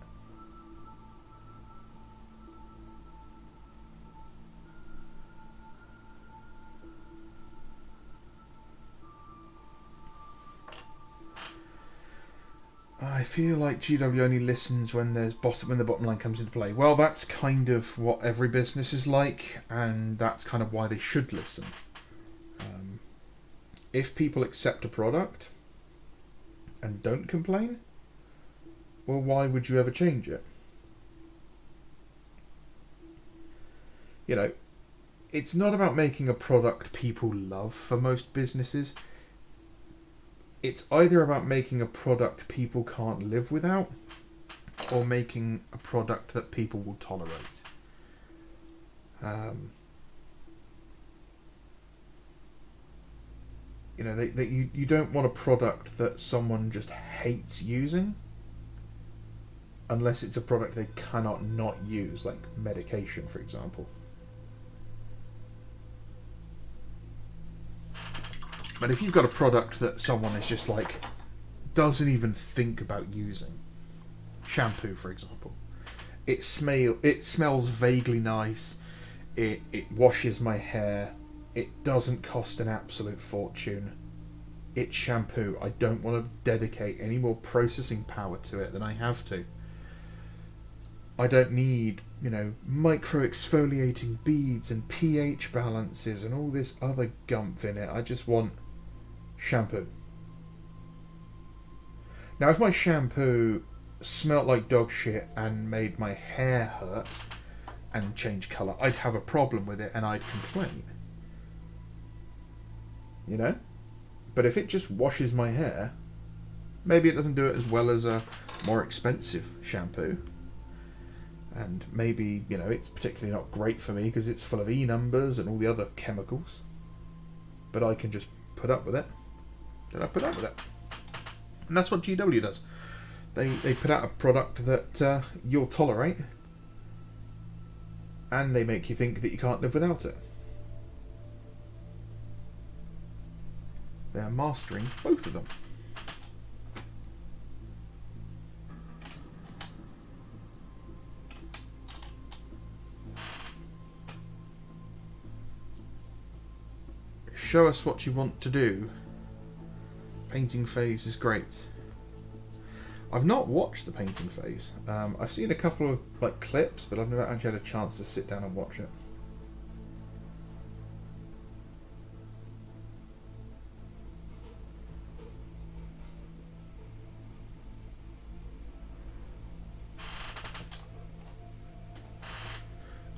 I feel like GW only listens when the bottom line comes into play. Well, that's kind of what every business is like, and that's kind of why they should listen. If people accept a product and don't complain, well, why would you ever change it? You know, it's not about making a product people love for most businesses. It's either about making a product people can't live without, or making a product that people will tolerate. You know, you don't want a product that someone just hates using, unless it's a product they cannot not use, like medication, for example. But if you've got a product that someone is just like, doesn't even think about using, shampoo, for example, It smells vaguely nice. It washes my hair. It doesn't cost an absolute fortune. It's shampoo. I don't want to dedicate any more processing power to it than I have to. I don't need, micro exfoliating beads and pH balances and all this other gumph in it. I just want shampoo. Now, if my shampoo smelt like dog shit and made my hair hurt and change colour, I'd have a problem with it and I'd complain. But if it just washes my hair, maybe it doesn't do it as well as a more expensive shampoo. And maybe, it's particularly not great for me because it's full of E numbers and all the other chemicals. But I can just put up with it. And I put up with it. And that's what GW does. They put out a product that you'll tolerate. And they make you think that you can't live without it. They're mastering both of them. Show us what you want to do. Painting phase is great. I've not watched the painting phase. I've seen a couple of clips, but I've never actually had a chance to sit down and watch it.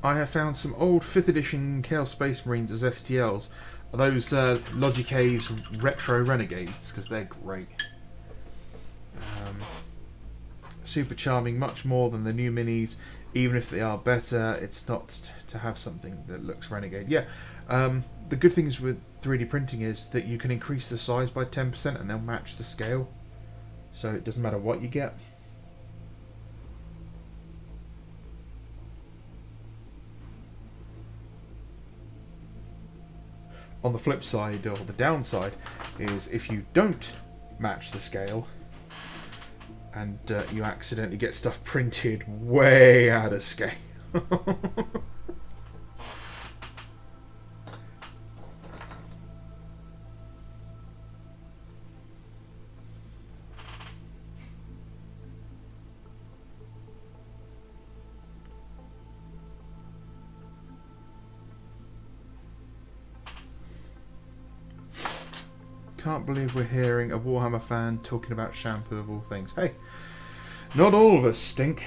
I have found some old 5th edition Chaos Space Marines as STLs. Those Logic A's Retro Renegades, because they're great. Super charming, much more than the new minis. Even if they are better, it's not to have something that looks Renegade. Yeah, the good things with 3D printing is that you can increase the size by 10% and they'll match the scale. So it doesn't matter what you get. On the flip side, or the downside, is if you don't match the scale and you accidentally get stuff printed way out of scale. Can't believe we're hearing a Warhammer fan talking about shampoo of all things. Hey, not all of us stink.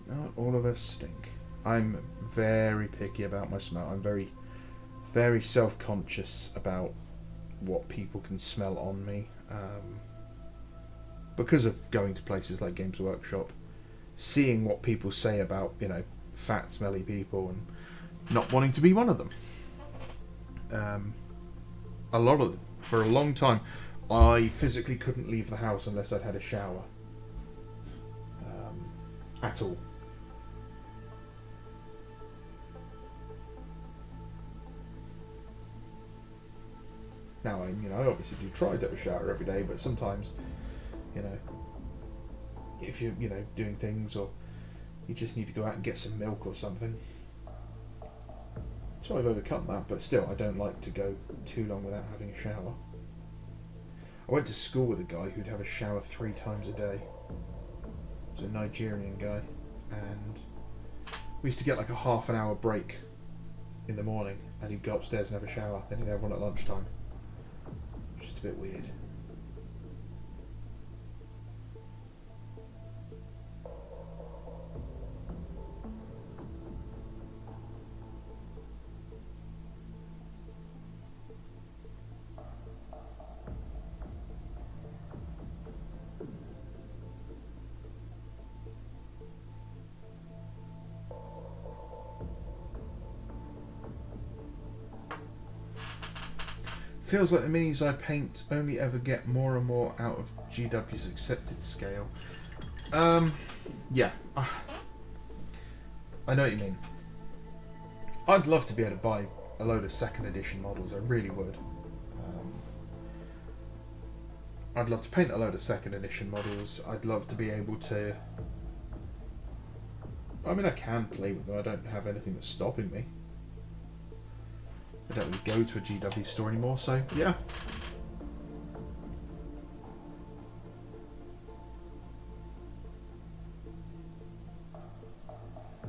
Not all of us stink. I'm very picky about my smell. I'm very, very self-conscious about what people can smell on me. Because of going to places like Games Workshop, seeing what people say about, fat, smelly people and not wanting to be one of them. A lot of them. For a long time, I physically couldn't leave the house unless I'd had a shower. At all. Now, I obviously do try to have a shower every day, but sometimes, if you're, doing things or you just need to go out and get some milk or something. So I've overcome that, but still, I don't like to go too long without having a shower. I went to school with a guy who'd have a shower 3 times a day. He was a Nigerian guy, and we used to get like a half an hour break in the morning, and he'd go upstairs and have a shower, then he'd have one at lunchtime. Just a bit weird. Feels like the minis I paint only ever get more and more out of GW's accepted scale. Yeah. I know what you mean. I'd love to be able to buy a load of 2nd edition models, I really would. I'd love to paint a load of 2nd edition models. I'd love to be able to I mean, I can play with them. I don't have anything that's stopping me. I don't really go to a GW store anymore, so yeah.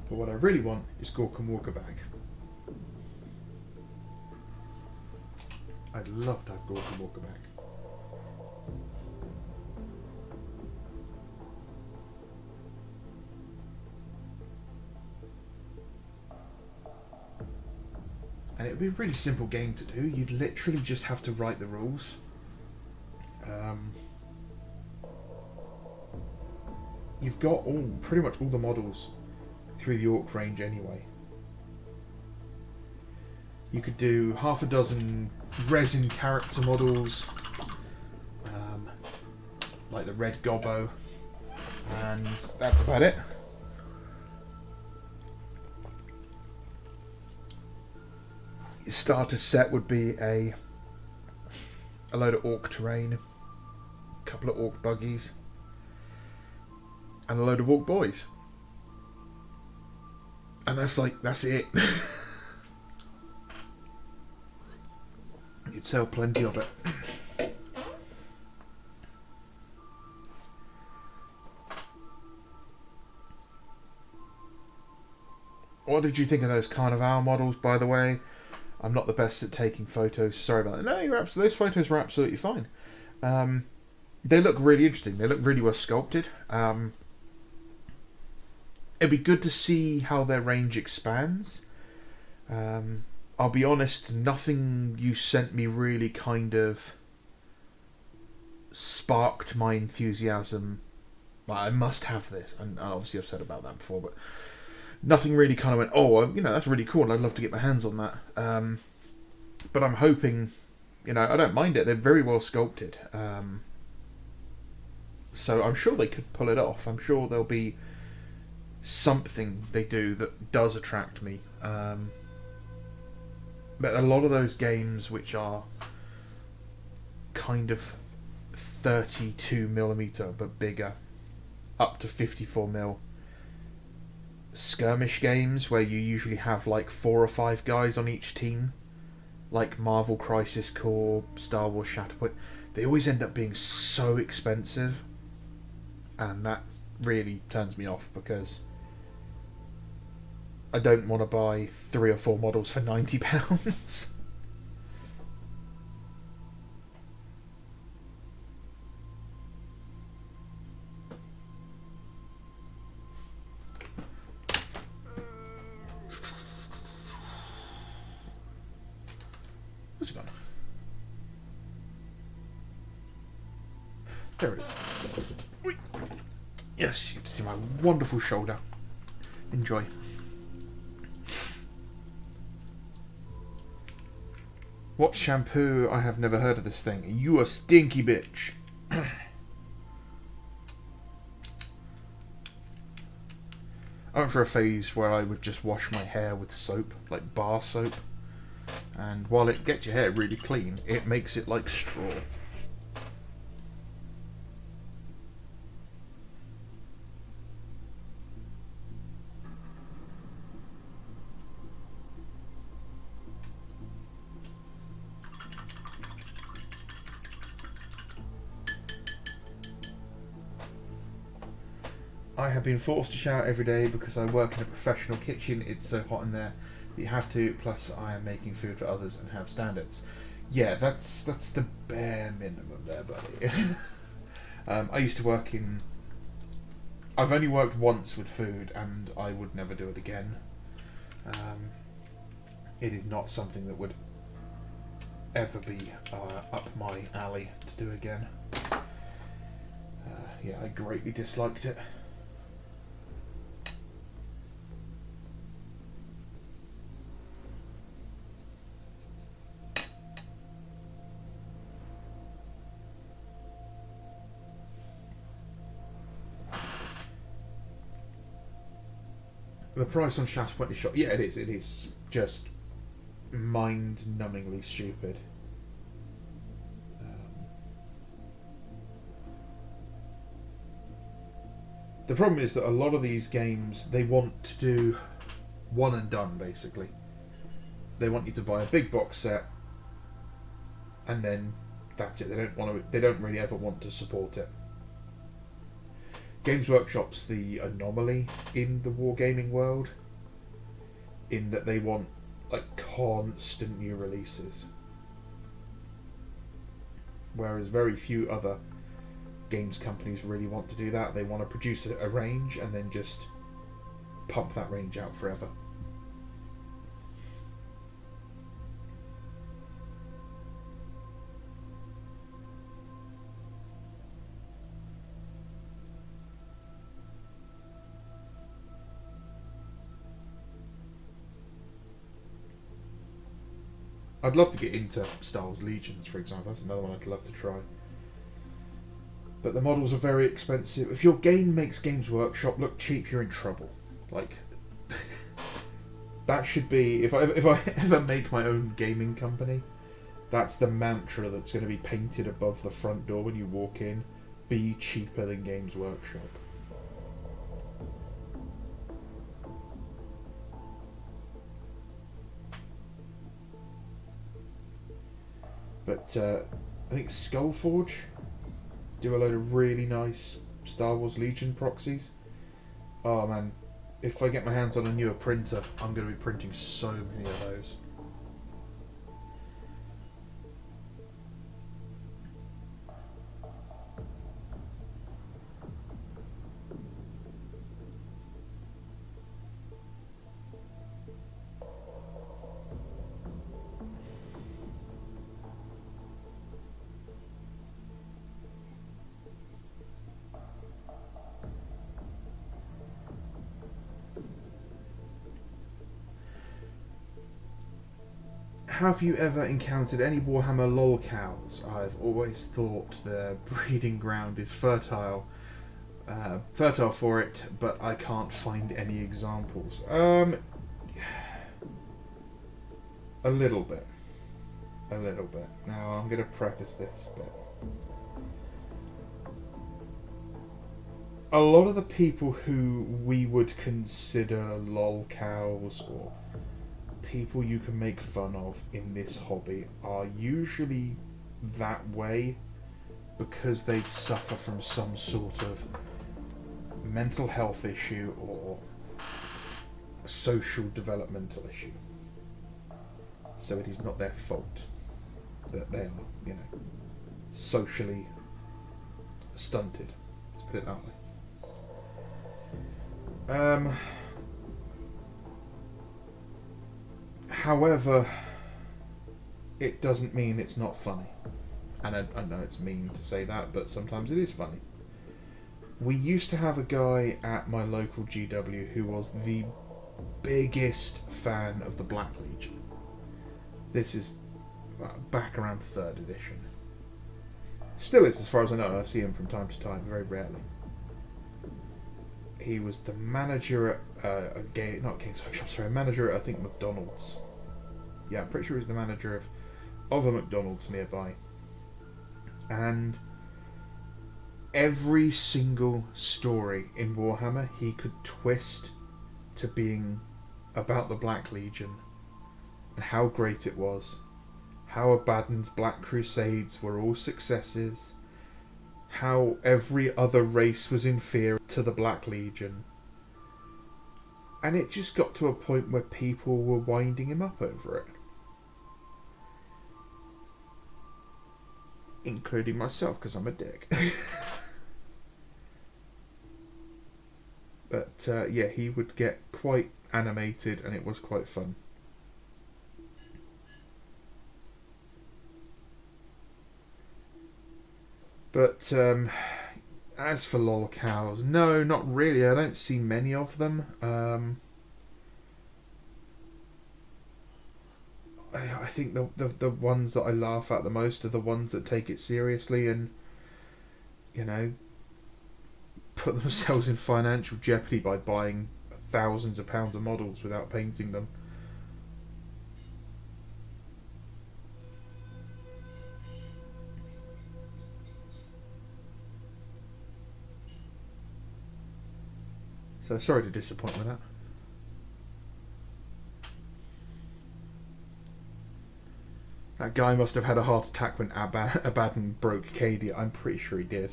But what I really want is Gork and Walker back. I'd love to have Gork and Walker back. And it would be a really simple game to do. You'd literally just have to write the rules. You've got pretty much all the models through the Orc range anyway. You could do half a dozen resin character models, like the red gobbo, and that's about it. Your starter set would be a load of Orc terrain, a couple of Orc buggies, and a load of Orc boys. And that's it. You'd sell plenty of it. What did you think of those Carnival models, by the way? I'm not the best at taking photos. Sorry about that. No, those photos were absolutely fine. They look really interesting. They look really well sculpted. It'd be good to see how their range expands. I'll be honest, nothing you sent me really kind of sparked my enthusiasm. Well, I must have this, and obviously I've said about that before, but nothing really kind of went, oh, that's really cool, and I'd love to get my hands on that. But I'm hoping, I don't mind it. They're very well sculpted. So I'm sure they could pull it off. I'm sure there'll be something they do that does attract me. But a lot of those games which are kind of 32mm but bigger, up to 54mm, skirmish games where you usually have like 4 or 5 guys on each team, like Marvel Crisis Core, Star Wars Shatterpoint, they always end up being so expensive, and that really turns me off because I don't want to buy 3 or 4 models for £90. Where's it gone? There it is. Yes, you can see my wonderful shoulder. Enjoy. What shampoo? I have never heard of this thing. You a stinky bitch. I went for a phase where I would just wash my hair with soap, like bar soap. And while it gets your hair really clean, it makes it like straw. I have been forced to shower every day because I work in a professional kitchen. It's so hot in there. You have to. Plus, I am making food for others and have standards. Yeah, that's the bare minimum there, buddy. I used to work in. I've only worked once with food, and I would never do it again. It is not something that would ever be up my alley to do again. Yeah, I greatly disliked it. The price on Shatterpoint is shot. Yeah, it is. It is just mind-numbingly stupid. The problem is that a lot of these games, they want to do one and done, basically. They want you to buy a big box set, and then that's it. They don't really ever want to support it. Games Workshop's the anomaly in the wargaming world, in that they want like constant new releases, whereas very few other games companies really want to do that. They want to produce a range and then just pump that range out forever. I'd love to get into Star Wars Legions, for example. That's another one I'd love to try. But the models are very expensive. If your game makes Games Workshop look cheap, you're in trouble. Like, that should be... If I ever make my own gaming company, that's the mantra that's going to be painted above the front door when you walk in. Be cheaper than Games Workshop. But I think Skullforge do a load of really nice Star Wars Legion proxies. Oh man, if I get my hands on a newer printer, I'm going to be printing so many of those. Have you ever encountered any Warhammer lolcows? I've always thought their breeding ground is fertile for it, but I can't find any examples. A little bit. Now I'm going to preface this a bit. A lot of the people who we would consider lolcows or people you can make fun of in this hobby are usually that way because they suffer from some sort of mental health issue or social developmental issue. So it is not their fault that they are, socially stunted. Let's put it that way. However, it doesn't mean it's not funny. And I know it's mean to say that, but sometimes it is funny. We used to have a guy at my local GW who was the biggest fan of the Black Legion. This is back around 3rd edition. Still is, as far as I know. I see him from time to time, very rarely. He was the manager at a manager at, I think, McDonald's. Yeah, I'm pretty sure he was the manager of a McDonald's nearby. And every single story in Warhammer he could twist to being about the Black Legion and how great it was, how Abaddon's Black Crusades were all successes, how every other race was inferior to the Black Legion. And it just got to a point where people were winding him up over it. Including myself, because I'm a dick. But yeah, he would get quite animated and it was quite fun. But as for lolcows, no, not really. I don't see many of them. I think the ones that I laugh at the most are the ones that take it seriously and, put themselves in financial jeopardy by buying thousands of pounds of models without painting them. So sorry to disappoint with that. That guy must have had a heart attack when Abaddon broke Cadia. I'm pretty sure he did.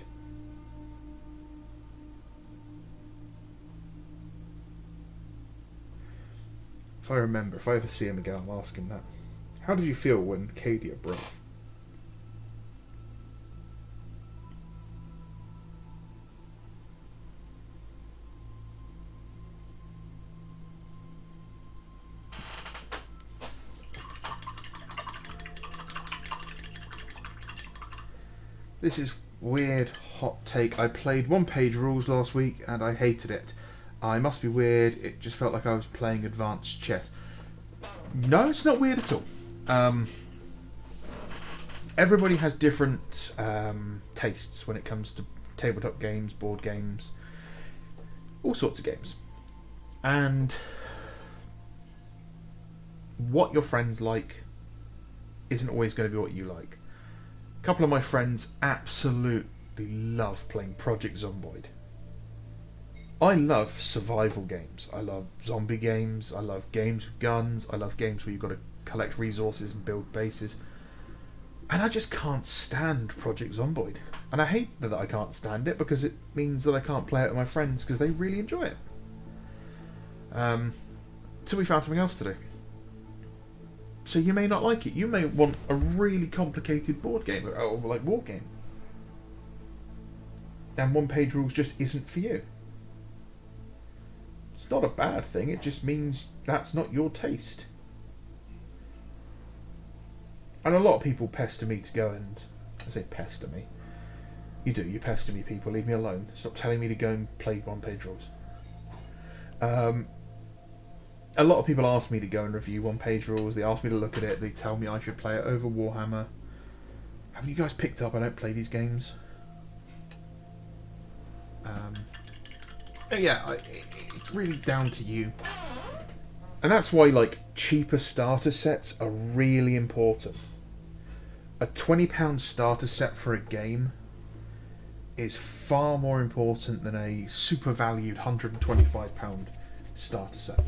If I remember, if I ever see him again, I'll ask him that. How did you feel when Cadia broke? This is weird hot take. I played one-page rules last week and I hated it. I must be weird. It just felt like I was playing advanced chess. No, it's not weird at all. Everybody has different tastes when it comes to tabletop games, board games, all sorts of games. And what your friends like isn't always going to be what you like. A couple of my friends absolutely love playing Project Zomboid. I love survival games. I love zombie games. I love games with guns. I love games where you've got to collect resources and build bases. And I just can't stand Project Zomboid. And I hate that I can't stand it because it means that I can't play it with my friends because they really enjoy it. So we found something else to do. So you may not like it. You may want a really complicated board game, or like war game. And one-page rules just isn't for you. It's not a bad thing, it just means that's not your taste. And a lot of people pester me to go and... I say pester me. You do, you pester me, people. Leave me alone. Stop telling me to go and play one-page rules. A lot of people ask me to go and review one-page rules. They ask me to look at it. They tell me I should play it over Warhammer. Have you guys picked up I don't play these games? Yeah, it's really down to you. And that's why, like, cheaper starter sets are really important. A £20 starter set for a game is far more important than a super valued £125 starter set.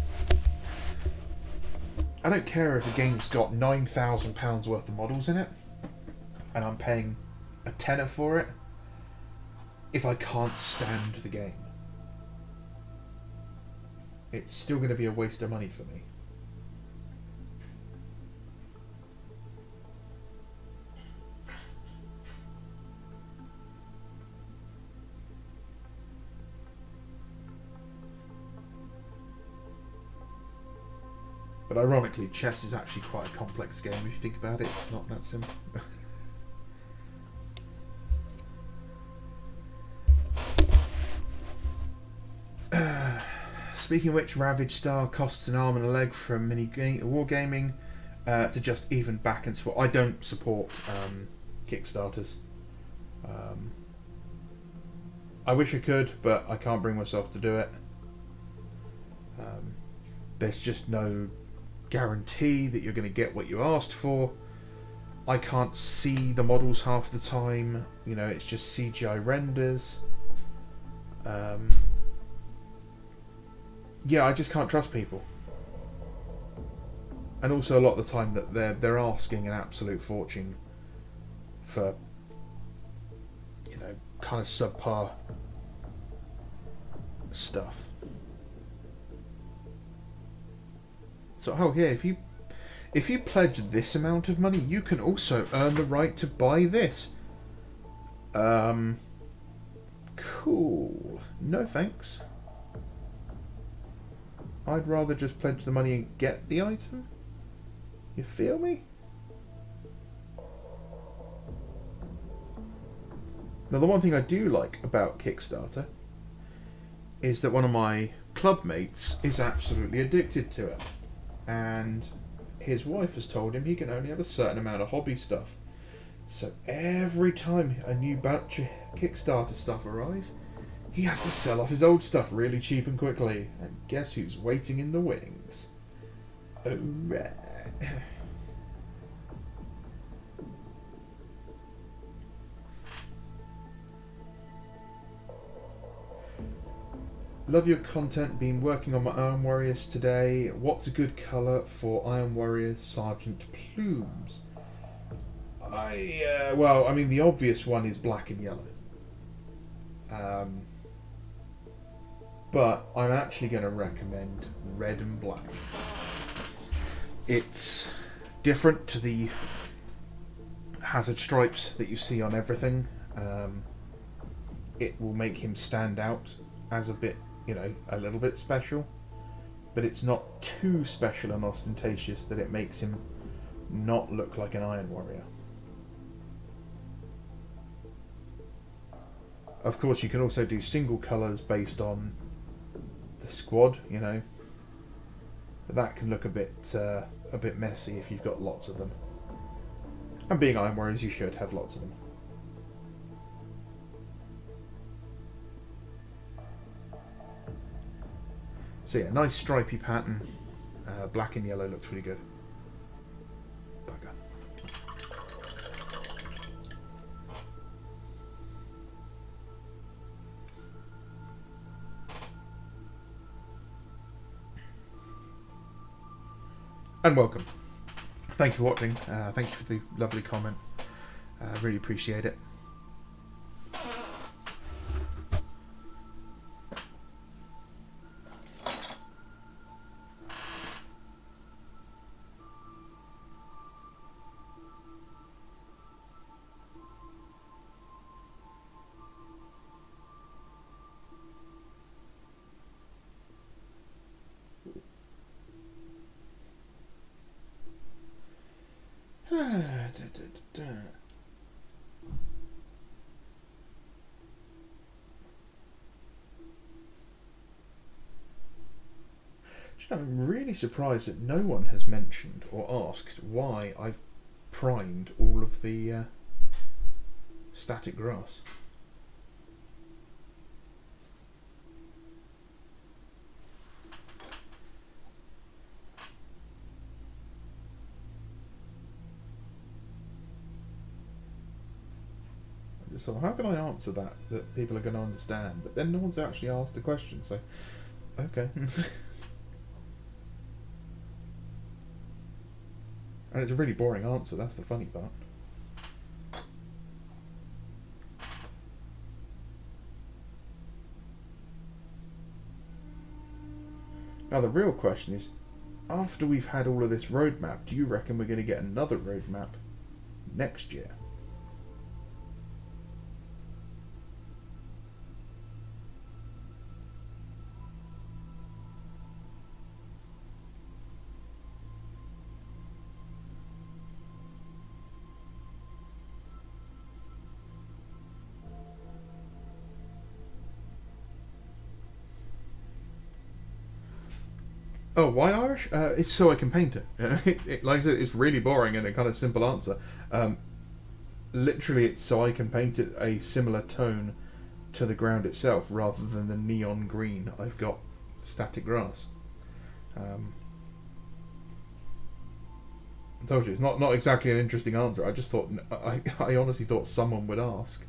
I don't care if a game's got £9,000 worth of models in it and I'm paying a tenner for it if I can't stand the game. It's still going to be a waste of money for me. But ironically, chess is actually quite a complex game if you think about it. It's not that simple. Speaking of which, Ravage Star costs an arm and a leg from wargaming to just even back and support. I don't support Kickstarters. I wish I could, but I can't bring myself to do it. There's just no guarantee that you're going to get what you asked for. I can't see the models half the time. You know, it's just CGI renders. Yeah, I just can't trust people. And also a lot of the time that they're asking an absolute fortune for, you know, kind of subpar stuff. So, oh yeah, if you pledge this amount of money, you can also earn the right to buy this. Cool. No thanks. I'd rather just pledge the money and get the item. You feel me? Now, the one thing I do like about Kickstarter is that one of my club mates is absolutely addicted to it. And his wife has told him he can only have a certain amount of hobby stuff. So every time a new batch of Kickstarter stuff arrives, he has to sell off his old stuff really cheap and quickly. And guess who's waiting in the wings? Oh, right. Love your content. Been working on my Iron Warriors today. What's a good colour for Iron Warrior Sergeant Plumes? I mean, the obvious one is black and yellow. But I'm actually going to recommend red and black. It's different to the hazard stripes that you see on everything. It will make him stand out as a bit, a little bit special. But it's not too special and ostentatious that it makes him not look like an Iron Warrior. Of course, you can also do single colours based on the squad, But that can look a bit messy if you've got lots of them. And being Iron Warriors, you should have lots of them. So yeah, nice stripy pattern. Black and yellow looks really good. Bugger. And welcome. Thank you for watching. Thank you for the lovely comment. Really appreciate it. I'm really surprised that no one has mentioned or asked why I've primed all of the static grass. I just thought, how can I answer that people are going to understand? But then no one's actually asked the question, so okay. And it's a really boring answer, that's the funny part. Now the real question is, after we've had all of this roadmap, do you reckon we're going to get another roadmap next year? Oh, why Irish? It's so I can paint it. Like I said, it's really boring and a kind of simple answer. Literally, it's so I can paint it a similar tone to the ground itself, rather than the neon green I've got static grass. I told you, it's not exactly an interesting answer. I just thought, I honestly thought someone would ask.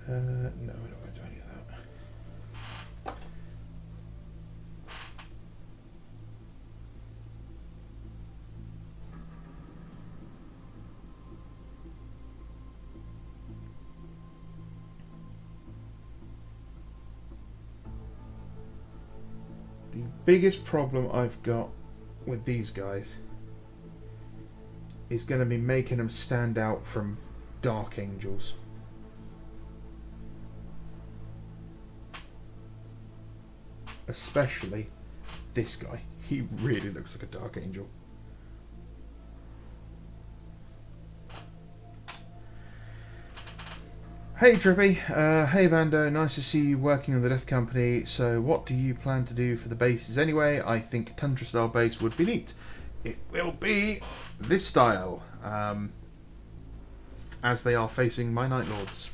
No, we're not going to do any of that. The biggest problem I've got with these guys is going to be making them stand out from Dark Angels. Especially this guy. He really looks like a Dark Angel. Hey Trippy, hey Bando, nice to see you working on the Death Company. So what do you plan to do for the bases anyway? I think Tundra style base would be neat. It will be this style, as they are facing my Night Lords.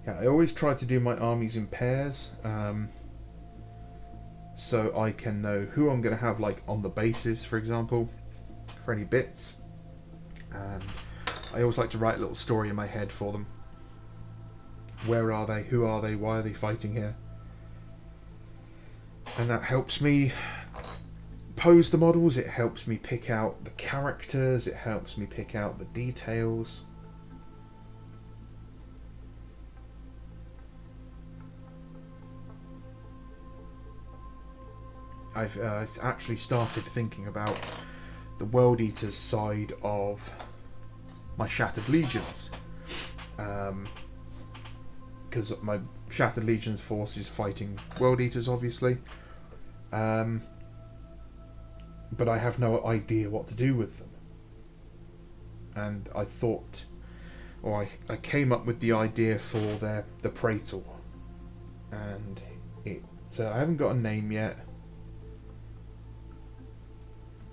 Yeah, I always try to do my armies in pairs, so I can know who I'm going to have like on the bases, for example, for any bits. And I always like to write a little story in my head for them. Where are they? Who are they? Why are they fighting here? And that helps me pose the models, it helps me pick out the characters, it helps me pick out the details. I've actually started thinking about the World Eaters side of my Shattered Legions. Because my Shattered Legions force is fighting World Eaters, obviously. But I have no idea what to do with them. And I thought, or I came up with the idea for the Praetor. And I haven't got a name yet.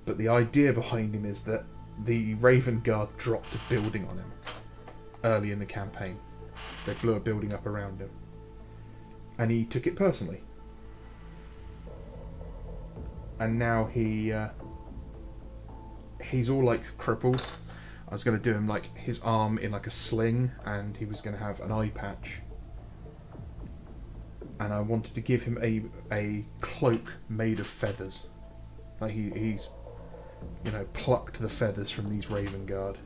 But the idea behind him is that the Raven Guard dropped a building on him early in the campaign. They blew a building up around him. And he took it personally. And now he's all like crippled. I was going to do him like his arm in like a sling, and he was going to have an eye patch. And I wanted to give him a cloak made of feathers. Like he's plucked the feathers from these Raven Guard.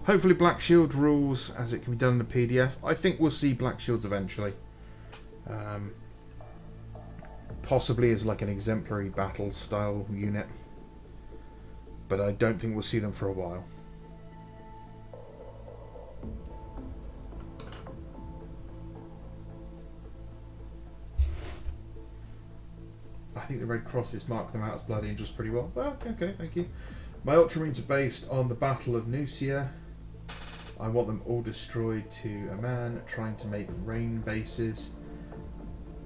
Hopefully Black Shield rules as it can be done in the PDF. I think we'll see Black Shields eventually. Possibly as like an exemplary battle style unit. But I don't think we'll see them for a while. I think the Red Crosses mark them out as Bloody Angels pretty well. Well, okay, thank you. My Ultramarines are based on the Battle of Nucia. I want them all destroyed to a man, trying to make rain bases,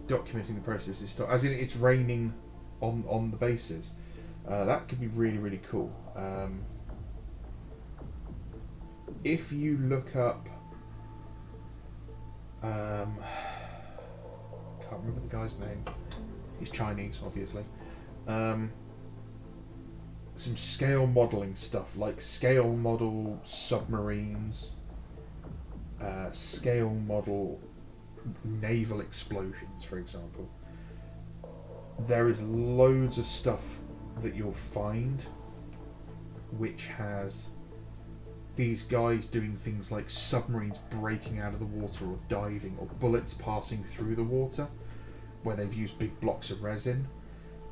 documenting the process. As in, it's raining on the bases. That could be really, really cool. If you look up, can't remember the guy's name. He's Chinese, obviously. Some scale modelling stuff, like scale model submarines, scale model naval explosions, for example. There is loads of stuff that you'll find which has these guys doing things like submarines breaking out of the water or diving, or bullets passing through the water where they've used big blocks of resin.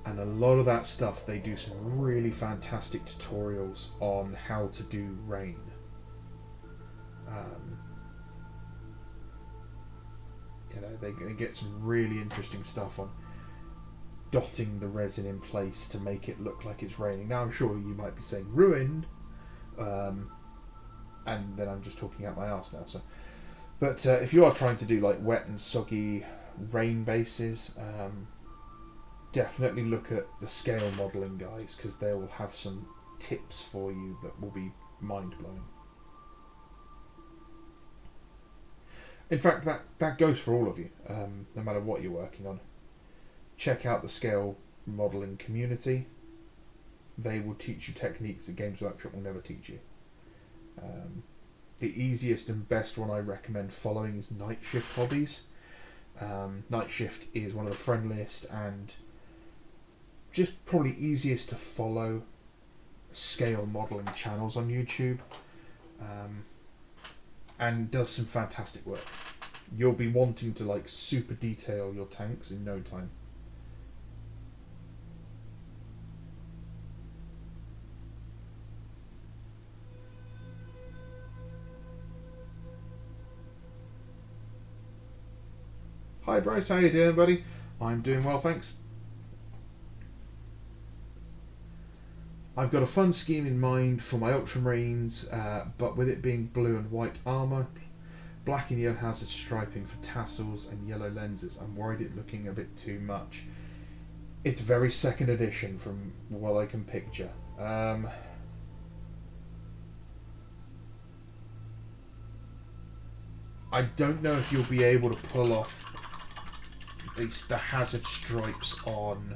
And a lot of that stuff, they do some really fantastic tutorials on how to do rain. They get some really interesting stuff on dotting the resin in place to make it look like it's raining. Now I'm sure you might be saying ruined, and then I'm just talking out my arse now. So, but if you are trying to do like wet and soggy rain bases, definitely look at the scale modelling guys, because they will have some tips for you that will be mind-blowing. In fact, that goes for all of you, no matter what you're working on. Check out the scale modelling community. They will teach you techniques that Games Workshop will never teach you. The easiest and best one I recommend following is Night Shift Hobbies. Night Shift is one of the friendliest and just probably easiest to follow scale modelling channels on YouTube, and does some fantastic work. You'll be wanting to like super detail your tanks in no time. Hi Bryce, how you doing, buddy? I'm doing well, thanks. I've got a fun scheme in mind for my Ultramarines, but with it being blue and white armour, black and yellow hazard striping for tassels and yellow lenses, I'm worried it looking a bit too much. It's very second edition from what I can picture. I don't know if you'll be able to pull off the hazard stripes on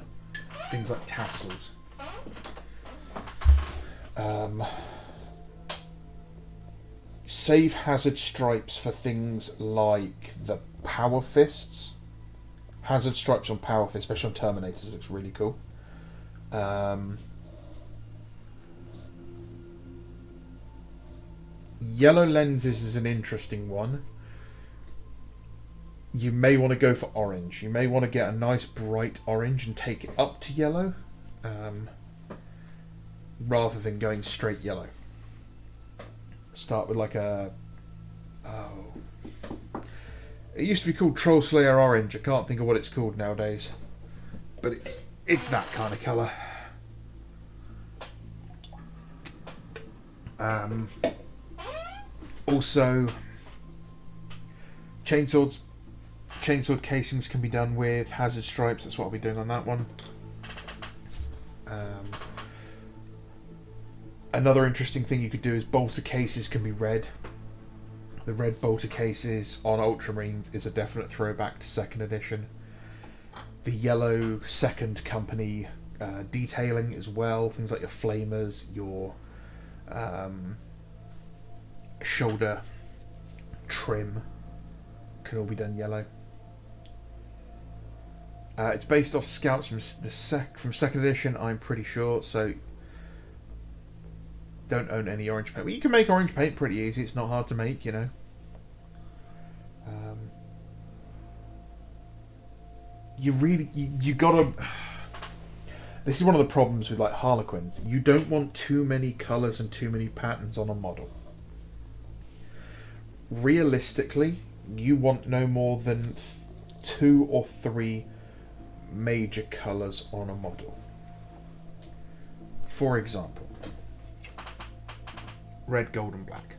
things like tassels. Save hazard stripes for things like the power fists. Hazard stripes on power fists, especially on Terminators, looks really cool. Yellow lenses is an interesting one. You may want to go for orange. You may want to get a nice bright orange and take it up to yellow, rather than going straight yellow. Start with like a... It used to be called Troll Slayer Orange. I can't think of what it's called nowadays. But it's that kind of colour. Also, chainsword casings can be done with hazard stripes. That's what I'll be doing on that one. Another interesting thing you could do is bolter cases can be red. The red bolter cases on Ultramarines is a definite throwback to 2nd edition. The yellow 2nd company detailing as well, things like your flamers, your shoulder trim can all be done yellow. It's based off scouts from 2nd edition, I'm pretty sure, so don't own any orange paint. Well, you can make orange paint pretty easy. It's not hard to make, you know. You gotta... This is one of the problems with like Harlequins. You don't want too many colours and too many patterns on a model. Realistically, you want no more than 2 or 3 major colours on a model. For example, red, gold and black.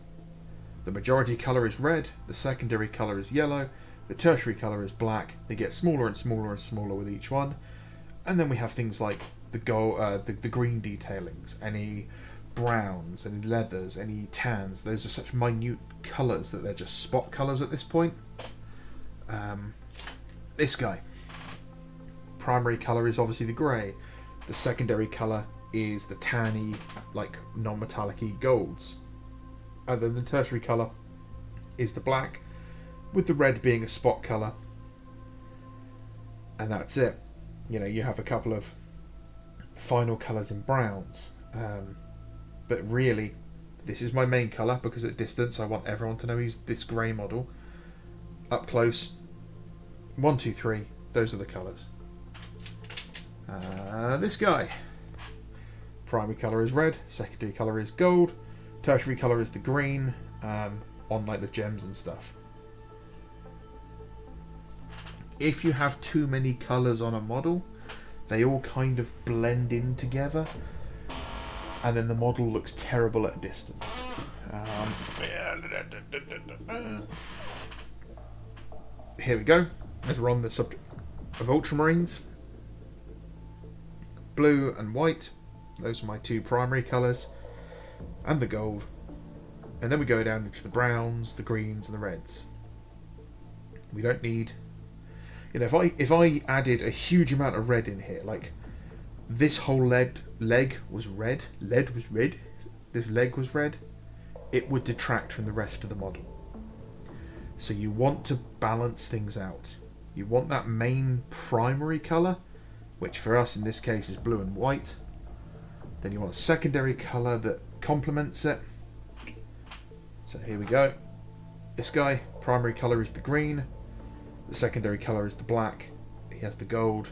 The majority colour is red, the secondary colour is yellow, the tertiary colour is black. They get smaller and smaller and smaller with each one. And then we have things like the green detailings, any browns, any leathers, any tans. Those are such minute colours that they're just spot colours at this point. This guy. Primary colour is obviously the grey. The secondary colour is the tanny, like non-metallic-y golds. And then the tertiary colour is the black, with the red being a spot colour. And that's it. You know, you have a couple of final colours in browns. But really, this is my main colour, because at distance I want everyone to know he's this grey model. Up close, 1, 2, 3, those are the colours. This guy. Primary colour is red, secondary colour is gold, tertiary colour is the green, on like the gems and stuff. If you have too many colours on a model, they all kind of blend in together, and then the model looks terrible at a distance. Here we go, as we're on the subject of Ultramarines. Blue and white, those are my 2 primary colours, and the gold. And then we go down into the browns, the greens and the reds. We don't need... You know, if I added a huge amount of red in here, like this whole leg was red, this leg was red, it would detract from the rest of the model. So you want to balance things out. You want that main primary colour, which for us in this case is blue and white. Then you want a secondary colour that complements it. So here we go. This guy, primary colour is the green. The secondary colour is the black. He has the gold.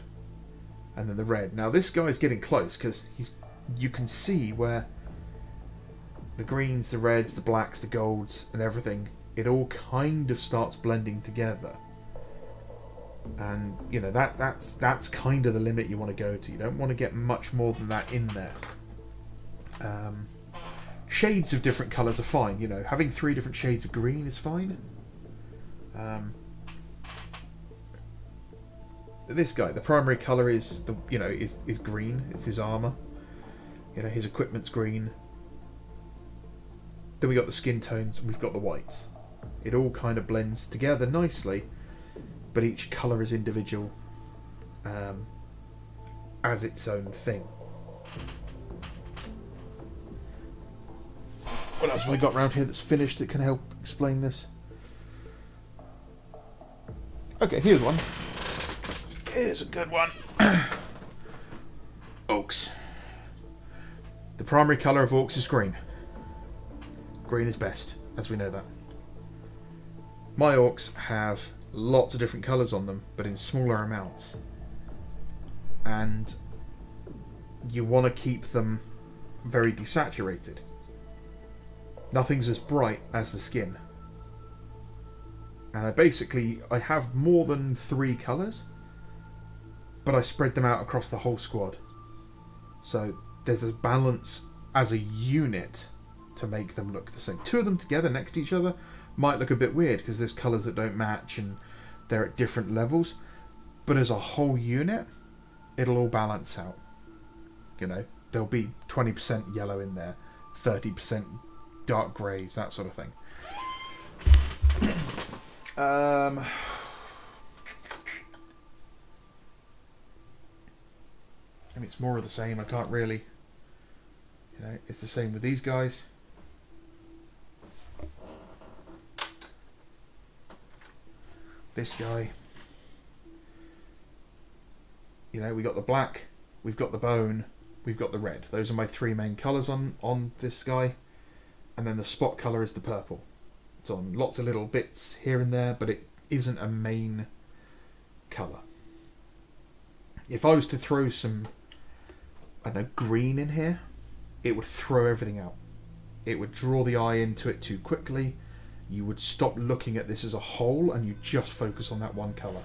And then the red. Now this guy's getting close, because you can see where the greens, the reds, the blacks, the golds and everything, it all kind of starts blending together. And you know that's kind of the limit you want to go to. You don't want to get much more than that in there. Shades of different colours are fine. You know, having 3 different shades of green is fine. This guy, the primary colour is is green. It's his armour. You know, his equipment's green. Then we got the skin tones, and we've got the whites. It all kind of blends together nicely, but each colour is individual, as its own thing. What else have I got around here that's finished that can help explain this? Okay, here's one. Here's a good one. Orcs. The primary colour of orcs is green. Green is best, as we know that. My orcs have lots of different colours on them, but in smaller amounts. And you want to keep them very desaturated. Nothing's as bright as the skin. And I have more than 3 colours, but I spread them out across the whole squad. So there's a balance as a unit to make them look the same. 2 of them together next to each other might look a bit weird because there's colours that don't match and they're at different levels. But as a whole unit, it'll all balance out. You know, there'll be 20% yellow in there, 30% dark greys, that sort of thing. I mean, it's more of the same. I can't really... You know, it's the same with these guys. This guy. You know, we got the black, we've got the bone, we've got the red. Those are my 3 main colours on this guy. And then the spot colour is the purple. It's on lots of little bits here and there, but it isn't a main colour. If I was to throw some, I don't know, green in here, it would throw everything out. It would draw the eye into it too quickly. You would stop looking at this as a whole and you just focus on that one colour.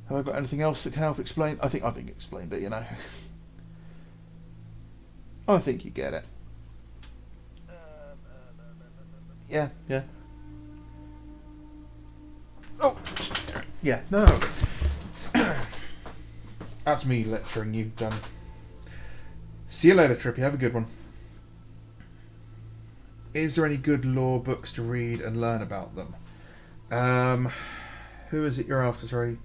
Have I got anything else that can help explain? I think I've explained it, you know. I think you get it. Yeah. Oh! Yeah, no. That's me lecturing you, done. See you later, Trippy. Have a good one. Is there any good lore books to read and learn about them? Who is it you're after, sorry?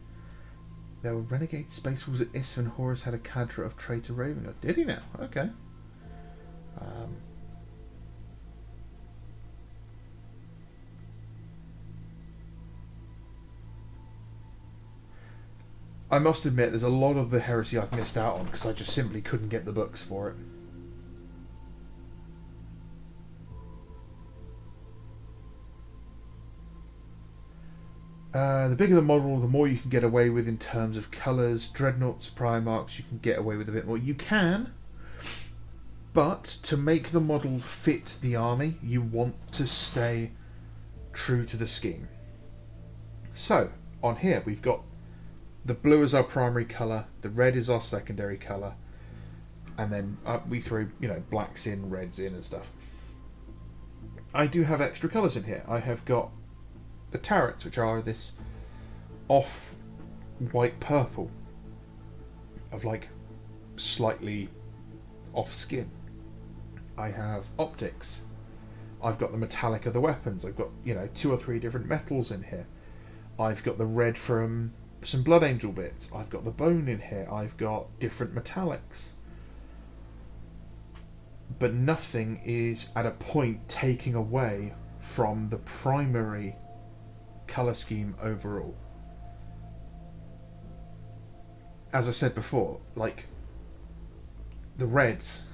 There were renegade space wolves at Isf and Horus had a cadre of traitor Raven. Did he now? Okay. I must admit, there's a lot of the heresy I've missed out on because I just simply couldn't get the books for it. The bigger the model, the more you can get away with in terms of colours. Dreadnoughts, Primarchs, you can get away with a bit more. You can, but to make the model fit the army, you want to stay true to the scheme. So, on here we've got the blue is our primary colour, the red is our secondary colour, and then we throw, you know, blacks in, reds in and stuff. I do have extra colours in here. I have got the turrets, which are this off-white purple of like slightly off skin. I have optics. I've got the metallic of the weapons. I've got, you know, 2 or 3 different metals in here. I've got the red from some Blood Angel bits. I've got the bone in here. I've got different metallics. But nothing is at a point taking away from the primary colour scheme overall. As I said before, like the red's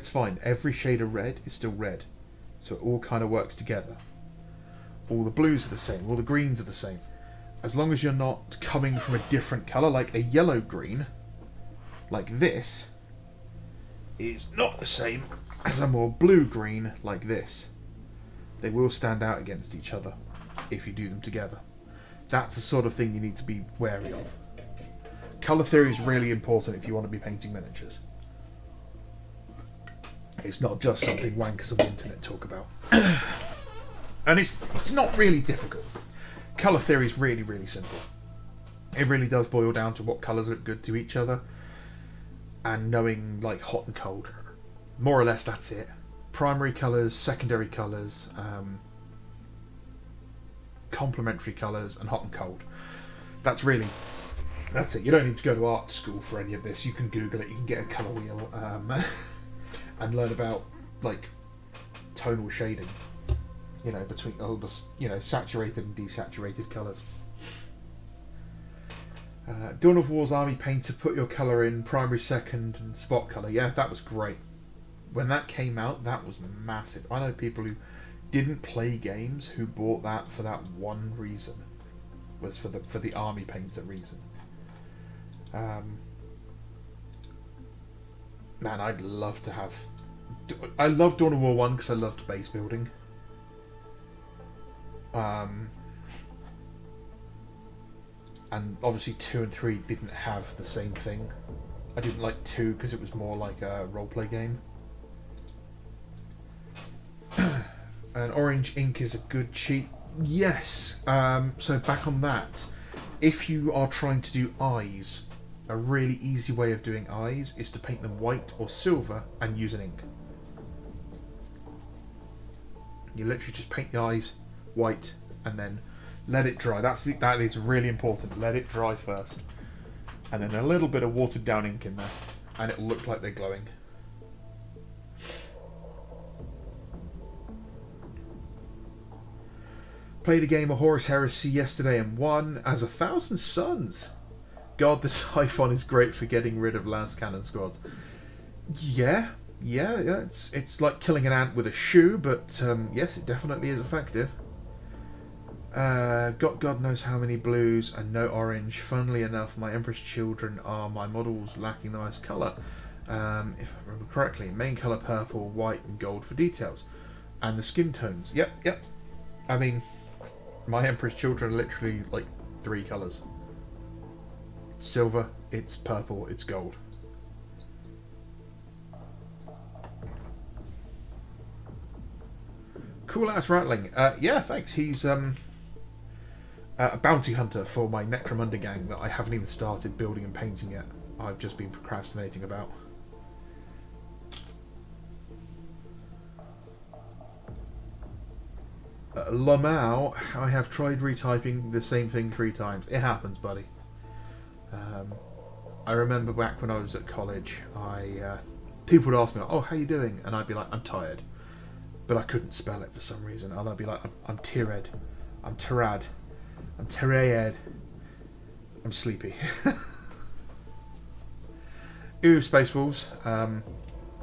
fine. Every shade of red is still red. So it all kind of works together. All the blues are the same. All the greens are the same. As long as you're not coming from a different colour, like a yellow-green, like this, is not the same as a more blue-green like this. They will stand out against each other if you do them together. That's the sort of thing you need to be wary of. Colour theory is really important if you want to be painting miniatures. It's not just something wankers on the internet talk about. And it's not really difficult. Colour theory is really, really simple. It really does boil down to what colours look good to each other and knowing like hot and cold. More or less that's it. Primary colours, secondary colours, complementary colours and hot and cold. That's it. You don't need to go to art school for any of this. You can Google it, you can get a colour wheel and learn about like tonal shading, you know, between all the, you know, saturated and desaturated colours. Dawn of War's Army Painter, put your colour in primary, second and spot colour. Yeah, that was great. When that came out, that was massive. I know people who didn't play games who bought that for that one reason. Was for the Army Painter reason. Man, I'd love to have... I love Dawn of War 1 because I loved base building. And obviously 2 and 3 didn't have the same thing. I didn't like 2 because it was more like a roleplay game. And orange ink is a good cheat. Yes. So back on that. If you are trying to do eyes, a really easy way of doing eyes is to paint them white or silver and use an ink. You literally just paint the eyes white and then let it dry. That is really important. Let it dry first. And then a little bit of watered down ink in there. And it'll look like they're glowing. Played a game of Horus Heresy yesterday and won as 1,000 Suns. God, the Typhon is great for getting rid of last cannon squads. Yeah. It's like killing an ant with a shoe, but yes, it definitely is effective. Got God knows how many blues and no orange. Funnily enough, my Emperor's Children are my models lacking the nice colour. If I remember correctly, main colour purple, white and gold for details. And the skin tones. Yep. I mean, my Emperor's Children are literally like 3 colours. It's silver, it's purple, it's gold. Cool ass Rattling. Yeah, thanks. He's a bounty hunter for my Necromunda gang that I haven't even started building and painting yet. I've just been procrastinating about. Lamau, I have tried retyping the same thing 3 times. It happens, buddy. I remember back when I was at college, people would ask me, "Oh, how you doing?" And I'd be like, "I'm tired," but I couldn't spell it for some reason. And I'd be like, "I'm tired, I'm tirad, I'm tired, I'm sleepy." Ooh, Space Wolves. I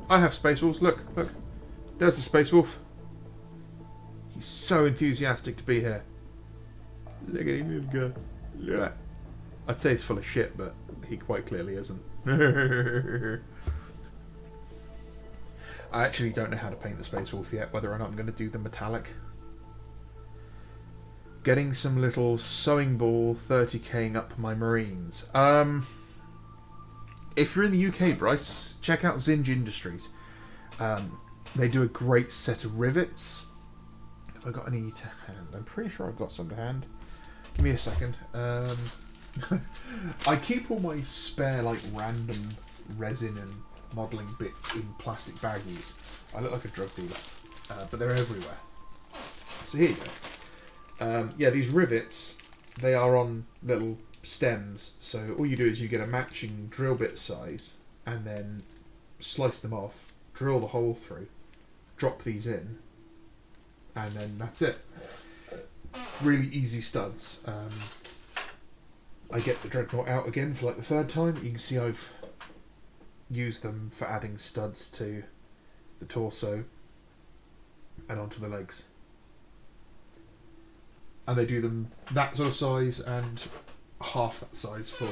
have Space Wolves. Look, there's the Space Wolf. He's so enthusiastic to be here. Look at him, guys. Look at that. I'd say he's full of shit, but he quite clearly isn't. I actually don't know how to paint the Space Wolf yet, whether or not I'm going to do the metallic. Getting some little sewing ball 30k up my Marines. If you're in the UK, Bryce, check out Zinj Industries. They do a great set of rivets. Have I got any to hand? I'm pretty sure I've got some to hand. Give me a second. I keep all my spare, like, random resin and modelling bits in plastic baggies. I look like a drug dealer, but they're everywhere. So here you go. Yeah, these rivets, they are on little stems. So all you do is you get a matching drill bit size and then slice them off, drill the hole through, drop these in, and then that's it. Really easy studs. I get the Dreadnought out again for like the 3rd time. You can see I've used them for adding studs to the torso and onto the legs. And they do them that sort of size and half that size for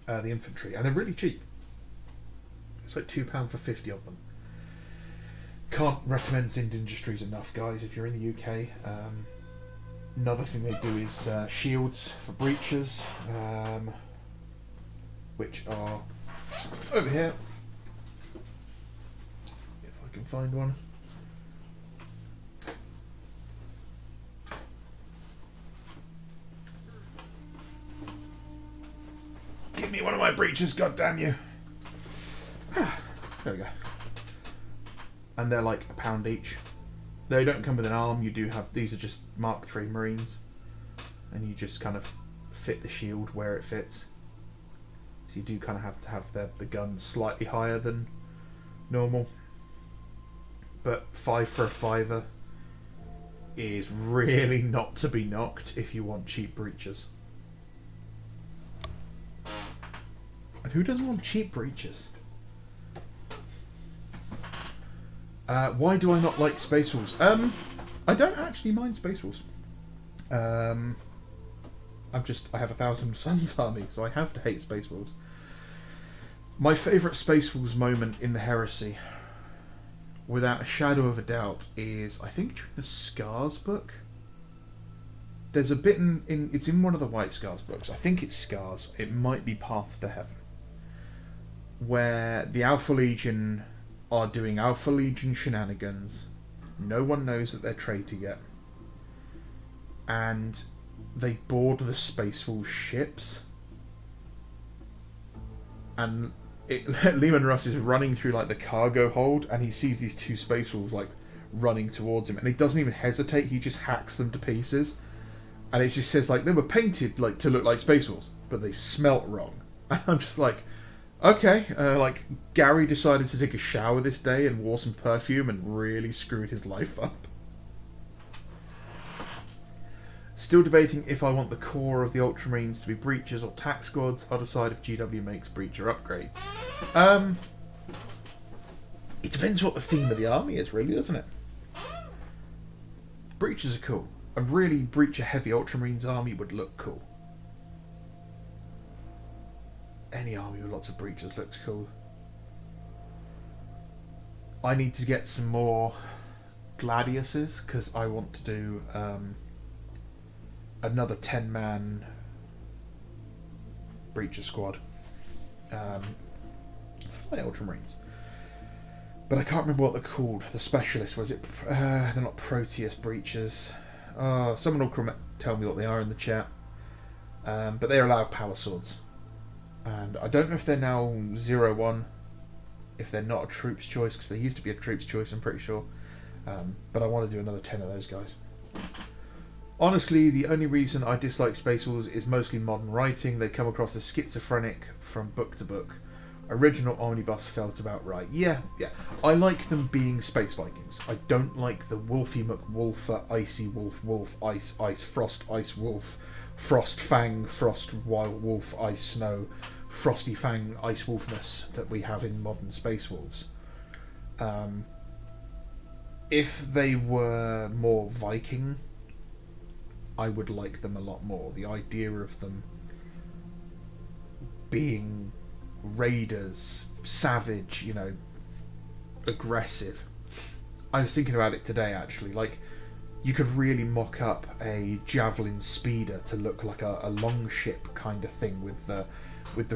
the infantry. And they're really cheap. It's like £2 for 50 of them. Can't recommend Zind Industries enough, guys, if you're in the UK. Another thing they do is shields for breaches, which are over here. If I can find one. Give me one of my breaches, goddammit you. There we go. And they're like £1 each. They don't come with an arm. You do have, these are just Mark III Marines, and you just kind of fit the shield where it fits. So you do kind of have to have the gun slightly higher than normal. But 5 for a fiver is really not to be knocked if you want cheap breaches. And who doesn't want cheap breaches? Why do I not like Space Wolves? I don't actually mind Space Wolves. I have 1,000 Suns army, so I have to hate Space Wolves. My favourite Space Wolves moment in the Heresy, without a shadow of a doubt, is I think during the Scars book. There's a bit it's in one of the White Scars books. I think it's Scars. It might be Path to Heaven, where the Alpha Legion are doing Alpha Legion shenanigans. No one knows that they're traitor yet. And they board the Space Wolf ships. And Lehman Russ is running through like the cargo hold, and he sees these 2 Space Wolves like running towards him, and he doesn't even hesitate, he just hacks them to pieces. And it just says like they were painted like to look like Space Wolves, but they smelt wrong. And I'm just like, okay, like Gary decided to take a shower this day and wore some perfume and really screwed his life up. Still debating if I want the core of the Ultramarines to be breachers or tac squads. I'll decide if GW makes breacher upgrades. It depends what the theme of the army is, really, doesn't it? Breachers are cool. A really breacher heavy Ultramarines army would look cool. Any army with lots of breachers looks cool. I need to get some more Gladiuses because I want to do another 10-man breacher squad for my Ultramarines. But I can't remember what they're called. The specialists, was it? They're not Proteus breachers. Someone will tell me what they are in the chat. But they allow power swords. And I don't know if they're now 0-1, if they're not a troops choice, because they used to be a troops choice, I'm pretty sure. But I want to do another 10 of those guys. Honestly, the only reason I dislike Space Wolves is mostly modern writing. They come across as schizophrenic from book to book. Original Omnibus felt about right. Yeah. I like them being Space Vikings. I don't like the Wolfie McWolfer, Icy Wolf, Ice, Frost, Ice Wolf, Frost Fang, Frost Wild Wolf, Ice Snow, Frosty Fang, Ice Wolfness that we have in modern Space Wolves. If they were more Viking, I would like them a lot more. The idea of them being raiders, savage, aggressive. I was thinking about it today, actually. Like, you could really mock up a javelin speeder to look like a longship kind of thing with the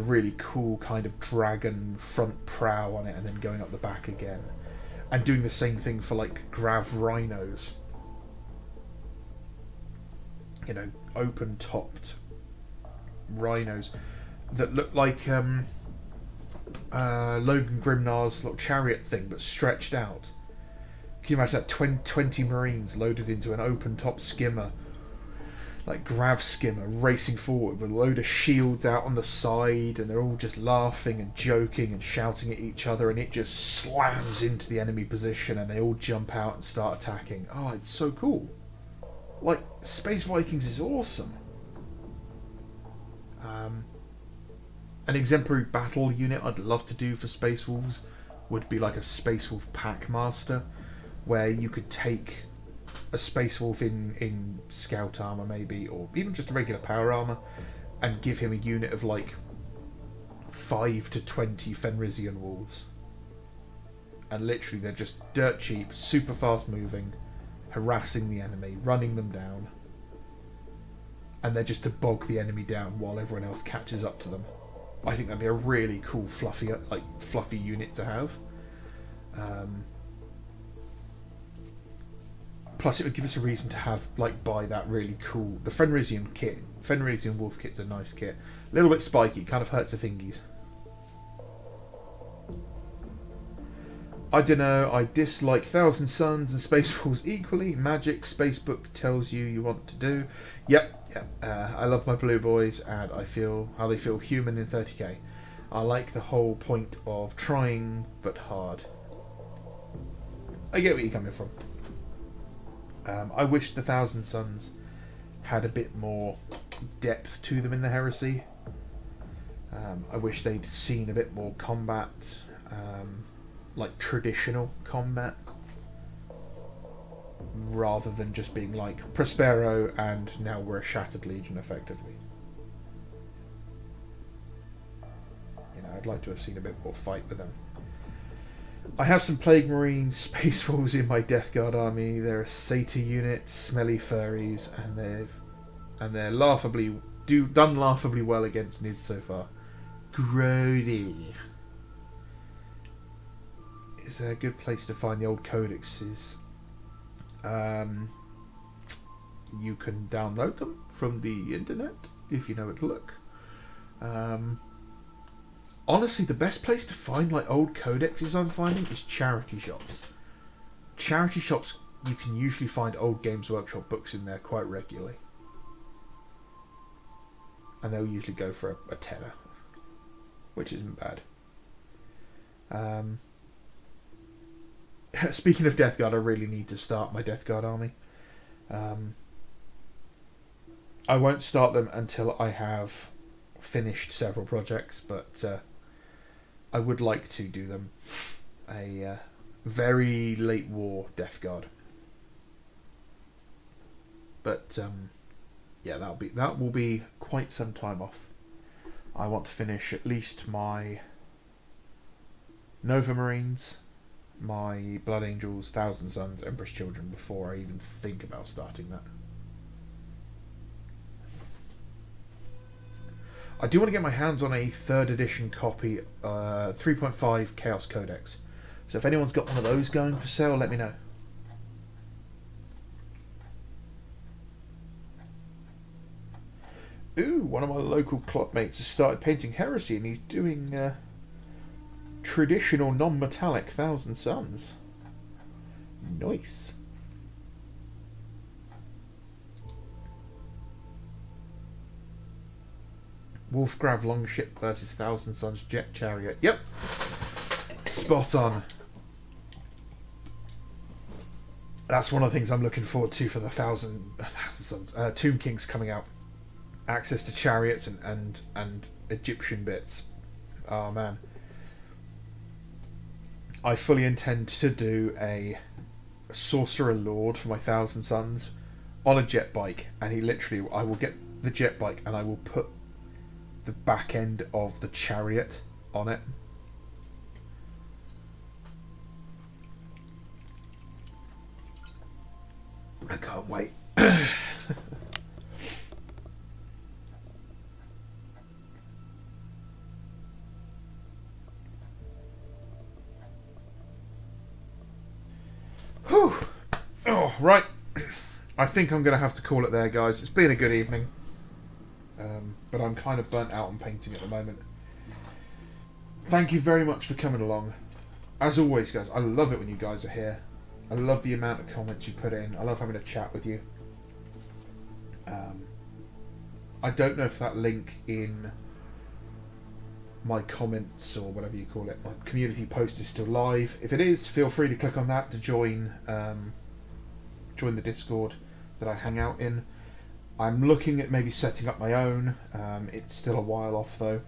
really cool kind of dragon front prow on it and then going up the back again. And doing the same thing for like Grav rhinos. Open-topped rhinos that look like Logan Grimnar's little chariot thing, but stretched out. Can you imagine that 20 Marines loaded into an open-top skimmer, like Grav skimmer, racing forward with a load of shields out on the side, and they're all just laughing and joking and shouting at each other, and it just slams into the enemy position, and they all jump out and start attacking. Oh, it's so cool. Like, Space Vikings is awesome. An exemplary battle unit I'd love to do for Space Wolves would be like a Space Wolf Packmaster, where you could take a Space Wolf in scout armor maybe, or even just a regular power armor, and give him a unit of like 5 to 20 Fenrisian wolves. and literally they're just dirt cheap, super fast moving, harassing the enemy, running them down, and they're just to bog the enemy down while everyone else catches up to them. I think that'd be a really cool fluffy unit to have. Plus, it would give us a reason to buy that really cool the Fenrisian kit. Fenrisian Wolf kit's a nice kit. A little bit spiky, kind of hurts the fingies. I don't know, I dislike Thousand Suns and Spaceballs equally. Magic Spacebook tells you want to do. Yep. I love my blue boys, and I feel how they feel human in 30k. I like the whole point of trying but hard. I get where you're coming from. I wish the Thousand Suns had a bit more depth to them in the Heresy. I wish they'd seen a bit more combat. Like traditional combat, rather than just being like Prospero and now we're a Shattered Legion effectively. You know, I'd like to have seen a bit more fight with them. I have some Plague Marines, Space Wolves in my Death Guard army. They're a Satyr unit, smelly furries, and they're done laughably well against Nid so far. Grody. Is a good place to find the old codexes. You can download them from the internet if you know where to look. Honestly, the best place to find like old codexes I'm finding is charity shops. Charity shops, you can usually find old Games Workshop books in there quite regularly, and they'll usually go for a tenner, which isn't bad. Speaking of Death Guard, I really need to start my Death Guard army. I won't start them until I have finished several projects, but I would like to do them a very late war Death Guard. But yeah, that will be quite some time off. I want to finish at least my Nova Marines, my Blood Angels, Thousand Suns, Empress Children before I even think about starting that. I do want to get my hands on a 3rd edition copy, 3.5 Chaos Codex. So if anyone's got one of those going for sale, let me know. Ooh, one of my local clubmates has started painting Heresy, and he's doing traditional non-metallic Thousand Suns. Nice. Wolfgrav Longship versus Thousand Suns Jet Chariot. Yep. Spot on. That's one of the things I'm looking forward to for the Thousand Suns. Tomb King's coming out. Access to chariots and Egyptian bits. Oh man. I fully intend to do a Sorcerer Lord for my Thousand Suns on a jet bike, and I will get the jet bike and I will put the back end of the chariot on it. I can't wait. Whew. Oh, right. I think I'm going to have to call it there, guys. It's been a good evening. But I'm kind of burnt out on painting at the moment. Thank you very much for coming along. As always, guys, I love it when you guys are here. I love the amount of comments you put in. I love having a chat with you. I don't know if that link in my comments or whatever you call it, my community post is still live. If it is, feel free to click on that to join the Discord that I hang out in. I'm looking at maybe setting up my own. It's still a while off though.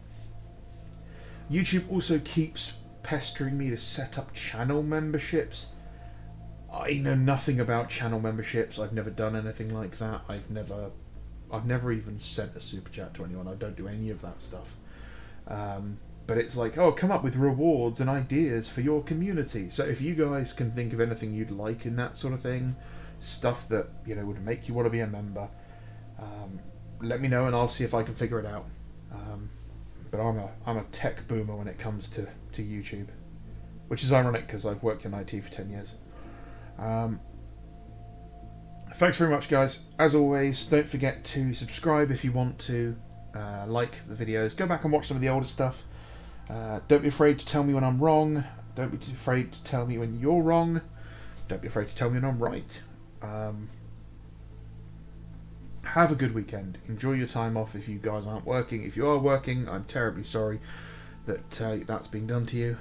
YouTube also keeps pestering me to set up channel memberships. I know nothing about channel memberships. I've never done anything like that. I've never even sent a super chat to anyone. I don't do any of that stuff. but it's like, oh, come up with rewards and ideas for your community. So if you guys can think of anything you'd like in that sort of thing, stuff that, you know, would make you want to be a member, let me know and I'll see if I can figure it out. But I'm a tech boomer when it comes to YouTube, which is ironic because I've worked in IT for 10 years. Thanks very much, guys. As always, don't forget to subscribe if you want to, like the videos. Go back and watch some of the older stuff. Don't be afraid to tell me when I'm wrong. Don't be too afraid to tell me when you're wrong. Don't be afraid to tell me when I'm right. Have a good weekend. Enjoy your time off if you guys aren't working. If you are working, I'm terribly sorry that that's being done to you.